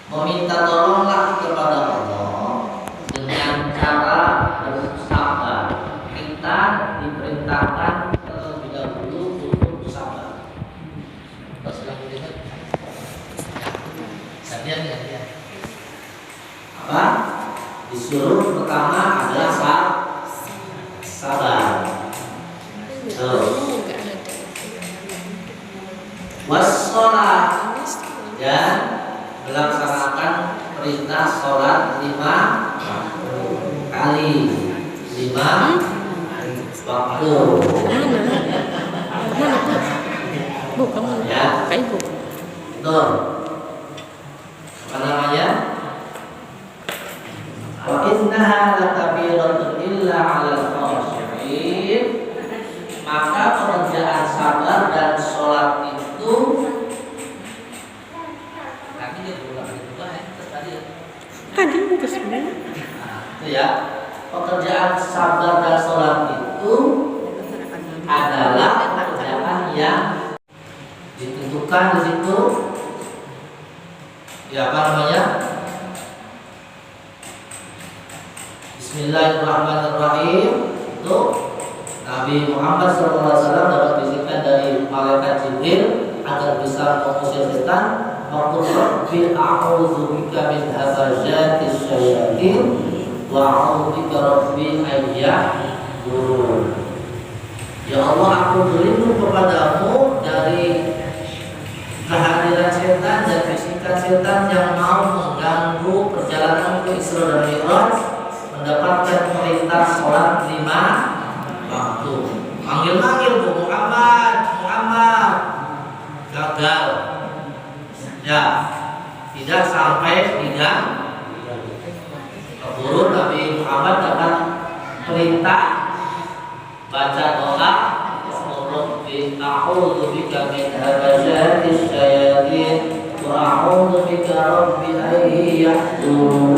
Meminta tolonglah kepada Allah dengan cara bersabar. Kita diperintahkan terlebih dahulu untuk sabar. Terus lagi dengar? Gantian. Apa? Disuruh pertama adalah sabar. Wassalat dan melaksanakan perintah sholat 5 kali 5 waktu. Ya, betul. Apa namanya? Wa innaha lakabiratun illa 'alal khashi'in. Maka pekerjaan sabar dan sholat itu Tadi itu sebenarnya. Itu ya, pekerjaan sabar dan sholat itu adalah pekerjaan yang ditentukan di situ. Ya, apa namanya? Bismillahirrahmanirrahim. Itu Nabi Muhammad SAW dapat bisikan dari malaikat Jibril agar bisa mengusir setan. Wa qul rabbi a'udzu bika min hamazatis syayatin wa a'udzu bika rabbi an yahdurun. Ya Allah, aku berlindung kepadamu dari kehadiran setan dan bisikan setan yang mau mengganggu perjalanan ke Isra dan Mi'raj, mendapatkan perintah sholat 5 waktu. Manggil-manggil Bu Muhammad, gagal. Ya, tidak sampai 3 keburu Nabi Muhammad dapat kita baca doa Rabbi a'udzu bika min hamazatis syayatin wa a'udzu bika rabbi an yahdurun.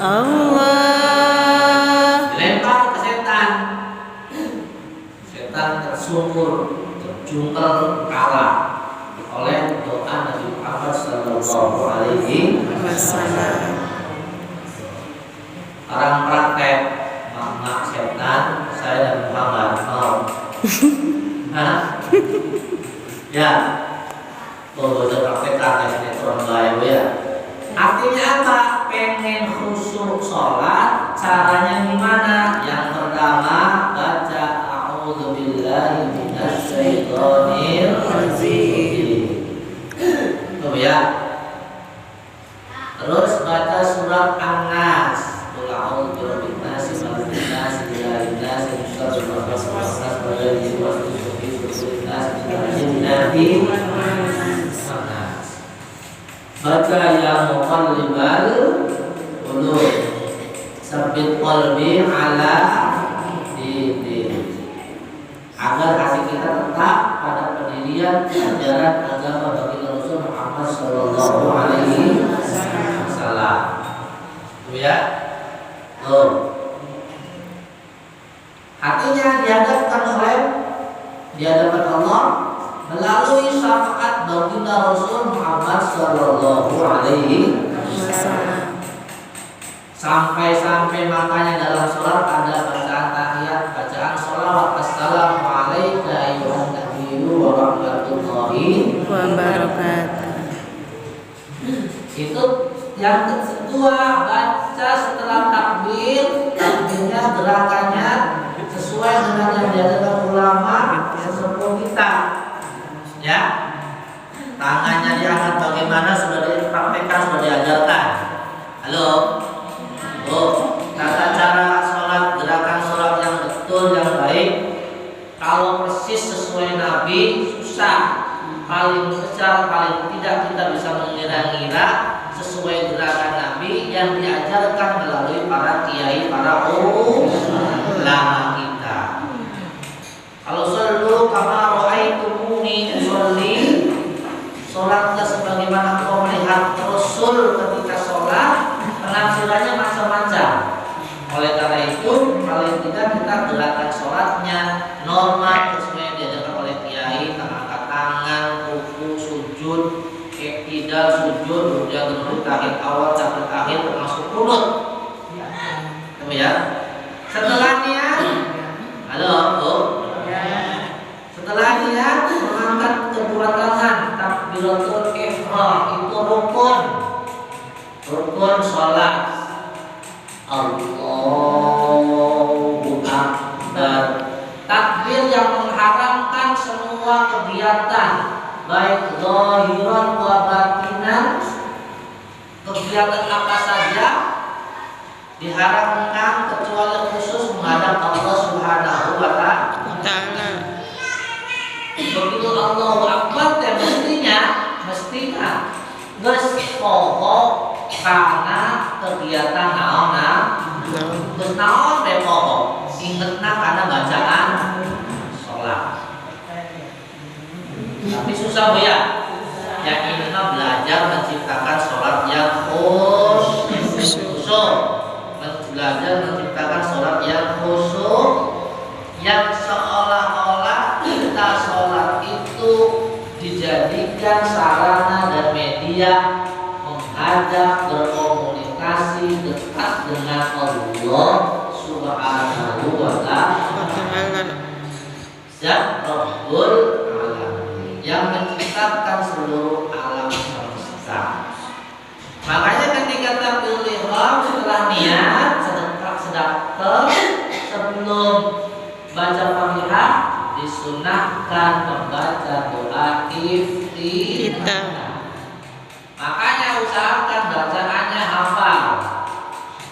Allah. Dilempar ke setan. Setan tersungkur, terjungkel kalah oleh doa Nabi Muhammad sallallahu alaihi Wasallam. orang praktek mak setan saya dan Muhammad mau. Hah? Ya. Oh, udah praktek kayak sinetron bae ya. Artinya apa? Pengen khusyuk sholat, caranya gimana? Yang pertama baca a'udzubillahi minasyaitonir rajim. Tuh ya. Terus baca surat An-Nas. Qul a'udzu birabbin nas, malikin nas, ilahin nas, min syarril waswasil khannas. Baca ya muqallibal qulub, sabbit qalbi ala dinik, agar hati kita tetap pada pendirian ajaran agama baginda Rasul Muhammad sallallahu alaihi wasallam. Itu ya. Tuh. Hatinya dihadapkan di hadapan Allah melalui syafaat baginda Rasul Muhammad sallallahu alaihi wasallam. Sampai makanya dalam sholat ada bacaan tahiyat, bacaan sholawat, assalamu alayka ayyuhan nabiyyu wa rahmatullahi Wa barakatuh. Itu yang kedua, baca setelah takbir, takbirnya gerakannya sesuai dengan yang diajarkan ulama sesepuh kita. Ya, tangannya diangkat bagaimana sudah dipraktekkan, sudah diajarkan. Halo, tata cara sholat, gerakan sholat yang betul, yang baik. Kalau persis sesuai Nabi susah. Paling besar, paling tidak kita bisa mengira-ngira sesuai gerakan Nabi yang diajarkan melalui para kiai, para ulama kita. Kalau shollu kama ra'aitumuni usolli, sholatlah sebagaimana kau melihat Rasul ketika sholat. Penafsirannya macam-macam. Oleh karena itu, paling tidak kita gerakan sholatnya normal sesuai yang diajarkan oleh kiai, angkat tangan, ruku, sujud, iktidal, sujud, kemudian tahiyat awal sampai akhir termasuk qunut. Ya. Setelahnya, halo, setelahnya mengangkat kedua tangan, takbiratul ihram, itu rukun sholat. Allahu Akbar. Takbir yang mengharamkan semua kegiatan, baik zahiran wa batinan. Kegiatan apa saja diharamkan kecuali khusus menghadap Allah Subhanahu wa ta'ala. Begitu Allahu Akbar, ya mestinya geus pokok karena kegiatan naon geus naon teh pokok ingetna karena bacaan sholat. Tapi susah Bu ya. Yang ini mah belajar menciptakan sholat yang khusyuk, belajar menciptakan sholat yang khusyuk, yang seolah-olah kita sholat itu dijadikan sarana dan media mengajak berkomunikasi dekat dengan Allah Subhanahu wa ta'ala. Zat Rabbul Alamin yang menciptakan seluruh alam semesta. Makanya ketika takbiratul ihram setelah niat sedekah sebelum baca Fatihah disunahkan membaca doa iftitah. Makanya usahakan bacaannya hafal.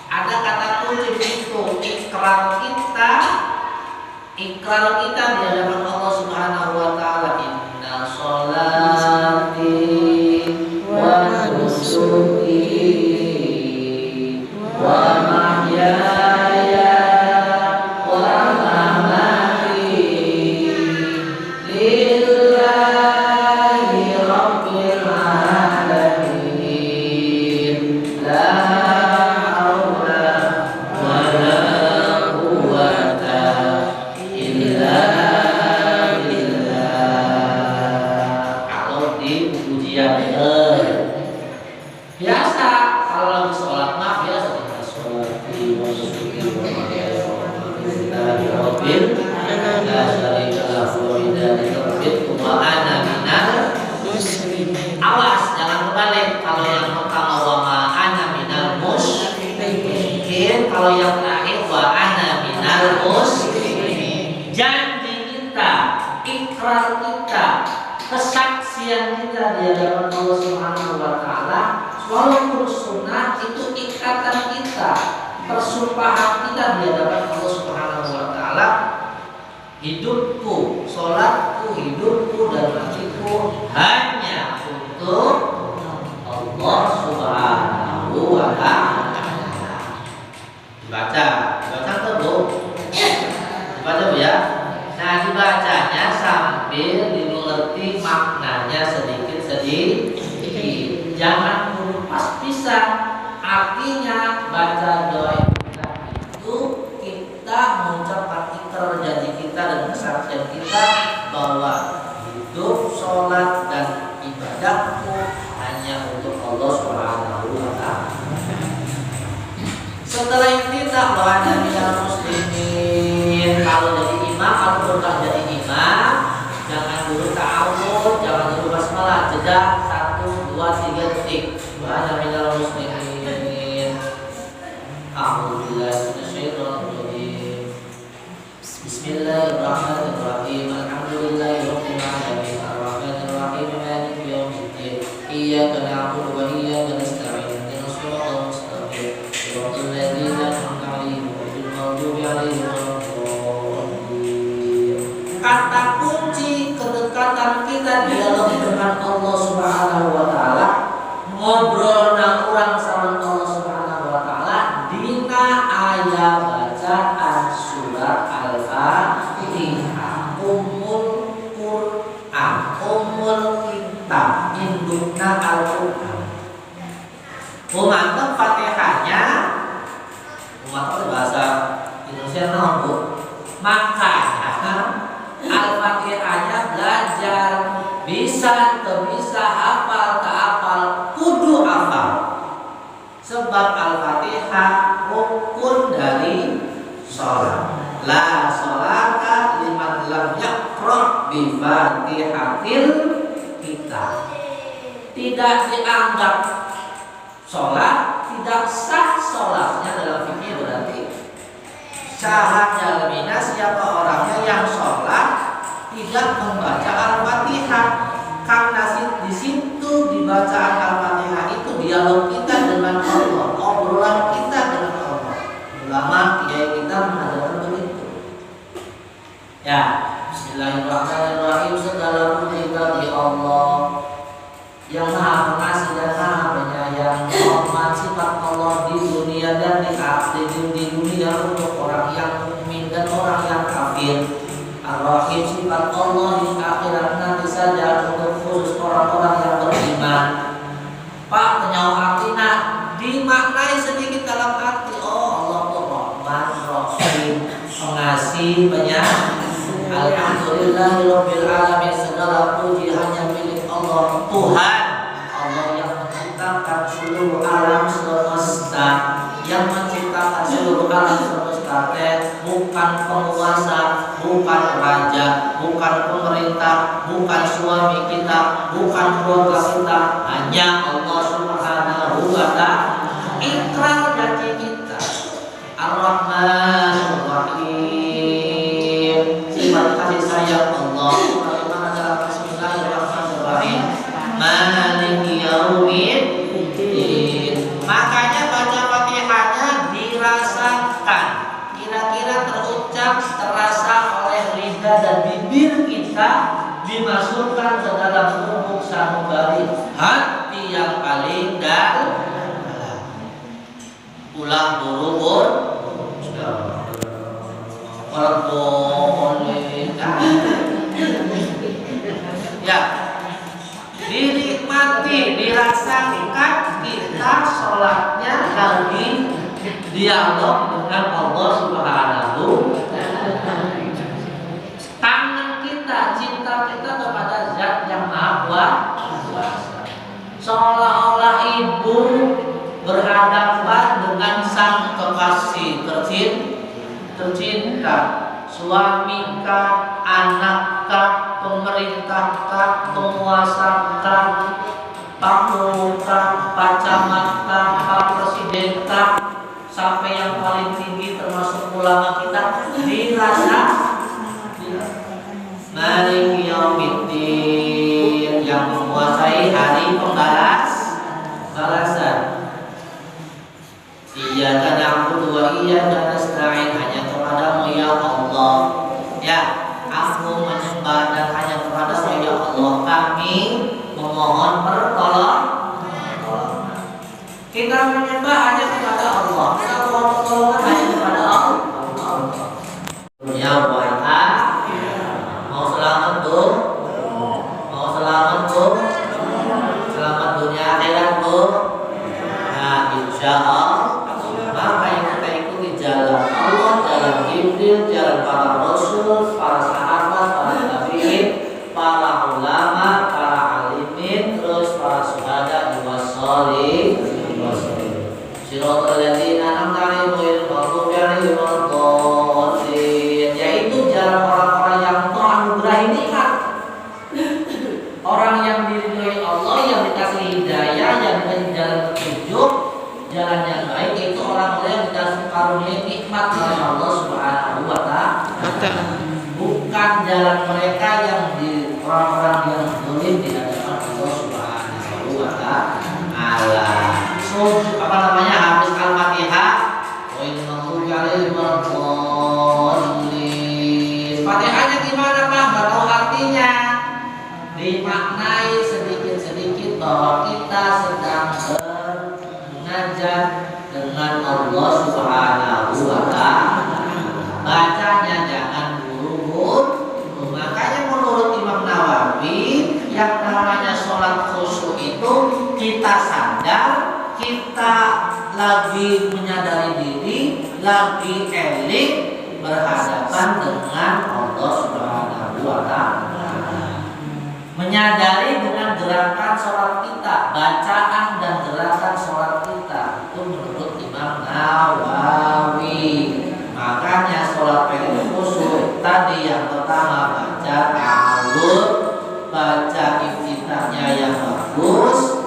Ada kata kunci itu ikrar kita di hadapan Allah Subhanahu wa ta'ala. Inna sholati wa nusuki wa mahyaya Alhamdulillahi Rabbil Alamin. La haula wa la quwwata illa billah. Kalau di ujian biasa, kalau lagi sholat mah biasa kita sholat di masjid awas jangan kebalik. Kalau yang pertama wa ma'ana minal musyrikin, kalau yang terakhir wa ana minal muslimin. Janji kita, ikrar kita, kesaksian kita di hadapan Allah Subhanahu wa taala, walaupun sunnah itu ikatan kita, persumpahan kita di hadapan Allah Subhanahu wa taala. Hidupku, sholatku, hidupku dan matiku hanya untuk Allah Subhanahu wa taala. Dibaca terus. Dibaca Bu ya. Nah, dibacanya sambil dimengerti maknanya sedikit-sedikit. Jangan pas bisa. Artinya baca doa itu kita mengucapkan ikrar janji kita dan kesaksian kita bahwa hidup, sholat dan ibadahku hanya untuk Allah Subhanahu wa taala. Setelah itu tak bahwa minal muslimin. Kalau jadi imam atau tak jadi imam, jangan dulu ta'awud, jangan dulu basmalah, jeda 1, 2, 3 detik. Bahwa minal muslimin. A'udzubillahi minasyaitonir rajim. Bismillahirrahmanirrahim. Alhamdulillahirabbil alamin. Arrahmanir rahim. Maliki yaumiddin. Iyyaka na'budu wa iyyaka nasta'in. Ihdinas siratal mustaqim. Shiratal ladzina an'amta 'alaihim ghairil maghdubi 'alaihim waladdallin. Kata kunci kedekatan kita dialog dengan Allah Subhanahu wa taala, ngobrol nang urang sama Allah Subhanahu wa taala dina aya bacaan surat Al-Fatihah, Ummul Quran, Ummul Kitab, indukna Al-Quran. Mantap Fatihahnya, mantap bahasa Indonesia nomor. Makanya Al-Fatihahnya belajar, bisa hafal tak hafal kudu hafal. Sebab Al-Fatihah rukun dari sholat. La sholata liman lam yaqra bi Fatihatil Kitab. Tidak dianggap sholat, tidak sah sholatnya. Dalam fikih berarti syaratnya lemina siapa orangnya yang sholat tidak membaca Al-Fatihah. Karena di situ di bacaan Al-Fatihah itu dialog kita dengan Allah, obrolan kita dengan Allah. Ulama kiai kita mengajarkan begitu. Ya, Bismillahirrahmanirrahim. Segala puji bagi Allah yang Maha Pengasih dan Maha Penyayang. Hormat sifat Allah di dunia dan di dunia untuk orang yang mukmin dan orang yang kafir. Ar-Rahim sifat Allah di akhirat nanti saja untuk khusus orang-orang yang beriman. Pak, penyawa artinya dimaknai sedikit dalam arti Allah tuh Rahman, Rahim, pengasih, penyayang. Alhamdulillahirabbil alamin. Segala puji hanya milik Allah Tuhan, Allah yang menciptakan seluruh alam semesta, yang menciptakan seluruh alam semesta. Bukan penguasa, bukan raja, bukan pemerintah, bukan suami kita, bukan keluarga kita, hanya Allah Subhanahu wa taala. Ikrar janji kita. Ar-Rahman Ar-Rahim, sifat kasih sayang Allah. Bagaimana dalam Bismillahirrahmanirrahim. Maliki yaumiddin. Makanya baca Fatihahnya dirasakan. Kira-kira terucap, terasa oleh lidah dan bibir kita, dimasukkan ke dalam lubuk sanubari hati yang paling dalam. Ulang berubur Ya, dinikmati, dirasakan kita sholatnya lagi dialog dengan Allah Subhanahu. Tangan kita, cinta kita kepada Zat yang Maha Kuasa. Seolah-olah ibu berhadapan dengan sang kekasih tercinta, suamikah, anakkah, pemerintahkah, penguasakah, pakukah, pacamakah, pak presidenkah, sampai yang paling tinggi termasuk ulama kita dirasa Maliki Yaumiddin, yang menguasai hari balasan. Iyyaka na'budu wa iyyaka nasta'in, hanya kepadamu ya Allah. Ya, aku menyembah dan hanya kepadamu ya Allah kami memohon pertolongan. Kita menyembah hanya kepada Allah. Kita mohon pertolongan hanya kepada Allah. Dunia buat mau selamat tuh, selamat dunia akhirat tuh. Nah, insya Allah maka yang kita ikuti jalan Allah, jalan Jibril, jalan para Rasul, para sahabat, para tabi'in, para ulama, para alimin, terus para syuhada, wassalihin. Siratal ladzina an'amta 'alaihim ghairil maghdubi 'alaihim waladdallin, yaitu jalan orang-orang yang menganugerahi nikmat, orang yang diridhoi Allah, yang dikasih hidayah, yang dikasih jalan petunjuk, jalan yang baik, yaitu orang-orang yang dikasih karunia nikmat oleh Allah Subhanahu wa Ta'ala. Bukan jalan mereka yang di orang-orang yang zalim di hadapan Allah Subhanahu wa Ta'ala. So, habis Al-Fatihah, wa innahu ya'lamu waladdallin. Fatihahnya gimana Pak? Enggak tahu artinya. Dimaknai sedikit-sedikit bahwa kita sedang bermunajat dengan Allah Subhanahu wa Ta'ala. Bacanya jangan buru-buru. Makanya menurut Imam Nawawi, yang namanya sholat khusyuk itu kita sadar, kita lagi menyadari diri, lagi eling berhadapan dengan Allah Subhanahu wa Ta'ala. Menyadari dengan gerakan sholat kita, bacaan dan gerakan sholat kita, itu menurut Imam Nawawi. Makanya sholat pengen khusyuk tadi yang pertama baca ta'awud, baca iftitahnya yang bagus,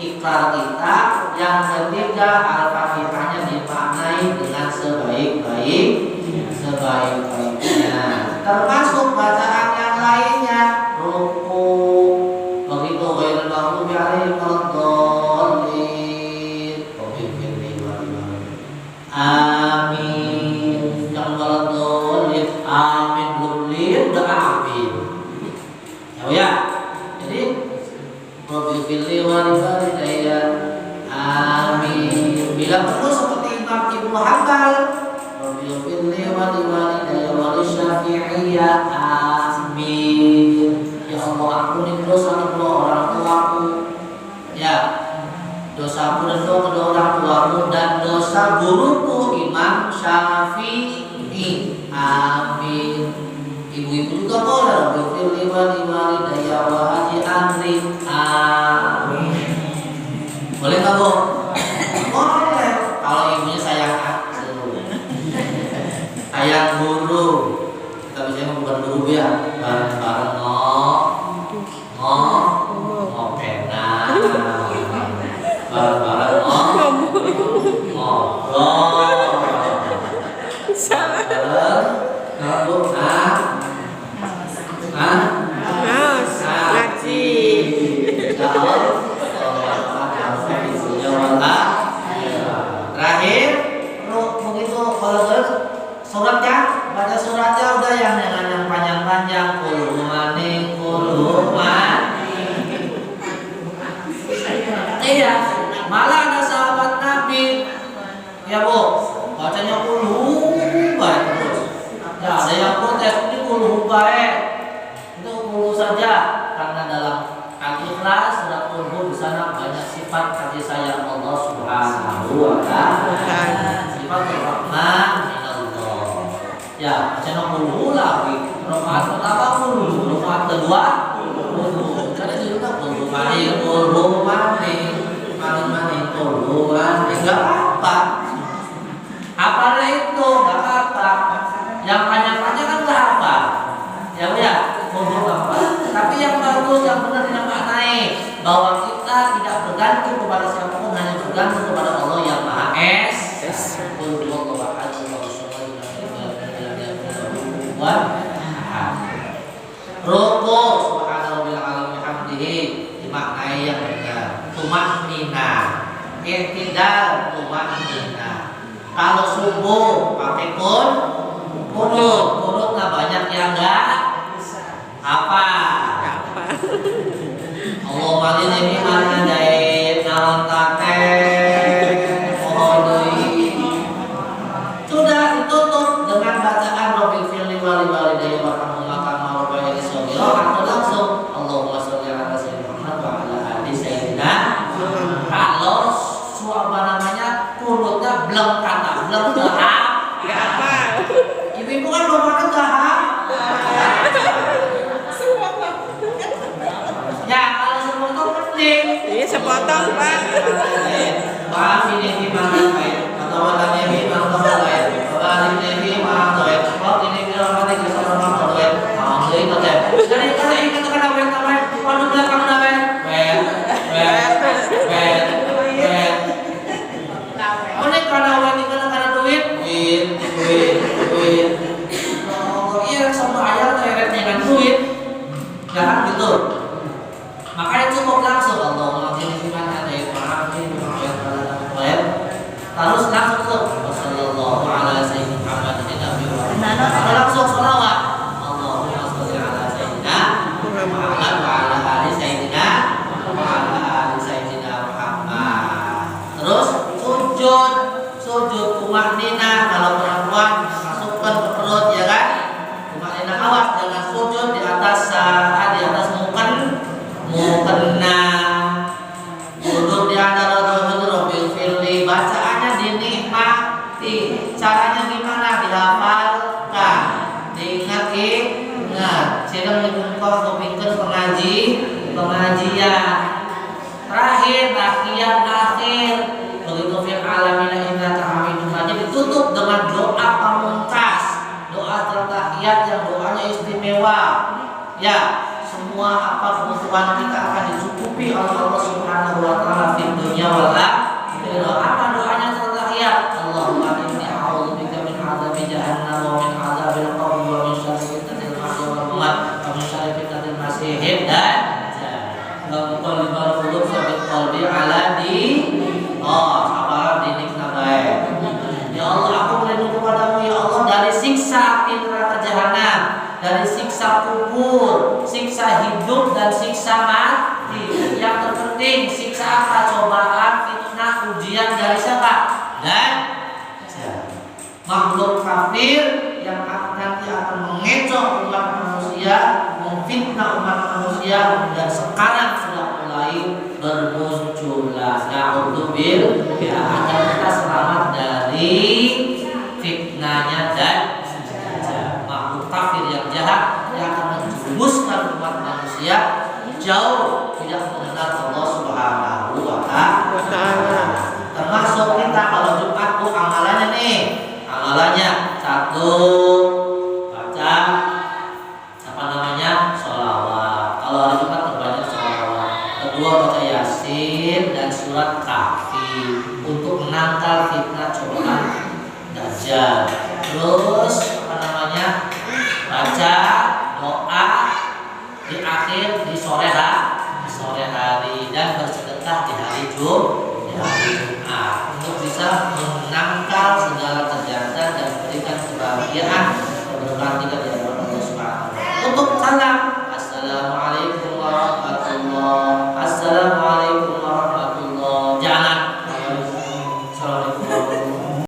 ikrar kita, yang ketiga Al-Fatihahnya dimaknai dengan sebaik-baiknya, termasuk bacaan yang lainnya, ruku, begitu ghairil maghdubi 'alaihim waladdallin, amin, yang waladdallin, amin belum lihat udah amin. Ya, jadi Rabbi firli walidayya, amin. Bila perlu seperti Imam Ibnu Hanbal, Rabbi firli walidayya walisyafi'iyya, amin. Ya Allah, ampuni dosa orang tuaku, ya, dosaku dan dosa kedua orang tuaku dan dosa guruku Imam Syafi'i, amin. Ibu-ibu juga boleh, Rabbi firli walidayya wa haji amri, amin. Boleh nggak Bu? Boleh. Kalau ibunya sayang aku, sayang guru, kita biasanya bukan guru ya, bareng-bareng pena, bareng-bareng ngobrol, terakhir begitu kalau suratnya, baca suratnya udah yang panjang-panjang, kulumani. Iya, malah ada sahabat Nabi, ya Bu, bacanya kulhu baik terus. Ya, ada yang protes ini kulhu baik. saja karena dalam Al-Ikhlas surat Qul di sana banyak sifat kasih sayang Allah Subhanahu wa taala. Sifat Rahman minallah. Ya, jangan qul lagi. Rakaat pertama qul, rakaat kedua qul. Karena juga qul mani enggak apa. Apalah itu enggak apa. Yang panjang-panjang kan enggak apa. Ya udah, qul apa. Tapi yang bagus, yang benar yang maknai bahwa kita tidak bergantung kepada siapapun, hanya bergantung kepada Allah yang Maha Esa. Roko subhanallah alam bihamdihi dimaknai yang benar. Tumaknina, i'tidal tumaknina. Kalau subuh pakai kunut lah banyak yang enggak apa. Allah malin ini mana dari naon tate sudah ditutup dengan bacaan Rabbil firli wali walidayya warhamhuma kama rabbayani shaghira atau langsung Allahumma sholli ala sayyidina Muhammad wa ala ali sayyidina. Kalau apa namanya kunutnya belum kata belum tahap Enggak apa. ibu kan belum pernah tahap. Ya kalau sepotong penting. Iya sepotong Pak. Maaf ini gimana baik atau wadahnya gimana baik. Bapak ini gimana baik. Oh ini gimana baik sama baik. Mau ini kata. Jadi kalau ini kata baik baik. Kalau belakang baik. Baik. Oh ini karena ini karena duit. Oh iya sama ayah teretnya kan duit. Jangan gitu. Makanya cukup langsung Allahumma qini mana dari ma'afin wa terus langsung tuh sallallahu ala sayyidina Muhammad nabi wa langsung selawat Allahumma sholli ala sayyidina Muhammad wa ala ali sayyidina Muhammad. Terus sujud tumaknina kalau perempuan masukkan ke perut ya kan. Tumaknina awas jangan sujud di atas mukena duduk di antara Rabbil firli bacaannya dinikmati. Caranya gimana? Dihafalkan, diingat. Sedang engkau kepikir pengajian terakhir tahiyat akhir begitu fil alamin innaka hamidum majid ditutup dengan doa pamungkas, doa tahiyat yang doanya istimewa. Ya, semua apa kebutuhan kita akan dicukupi oleh Allah Subhanahu wa taala di dunia wal akhirah. Apa doanya setelah tahiyat? Allahumma inni a'udzubika min 'adzabi jahannam wa min 'adzabil qabr wa min syarri fitnatil mahya wal mamat wa min syarri fitnatil masiihid dajjal. Qalbal qulub sabit qalbi ala di sabar dinik nabae. Ya Allah, aku berlindung kepadamu ya Allah dari siksa api neraka jahanam, dari siksa kubur, siksa hidup dan siksa mati. Yang terpenting siksa apa? Cobaan, fitnah, ujian dari siapa? Dan makhluk kafir yang nanti akan mengecoh umat manusia, memfitnah umat manusia dan sekarang sudah mulai bermunculan. Na'udzubillah agar kita selamat dari fitnahnya dan makhluk kafir yang jahat yang akan menjerumuskan umat manusia jauh tidak mengenal Allah Subhanahu wa taala. Termasuk kita kalau Jumat tuh amalannya nih. Amalannya satu baca sholawat. Kalau hari Jumat terbanyak sholawat. Kedua baca Yasin dan surat Kahfi untuk menangkal fitnah cobaan dajjal. Terus baca doa di akhir di sore hari dan bersedekah di hari Jumat untuk bisa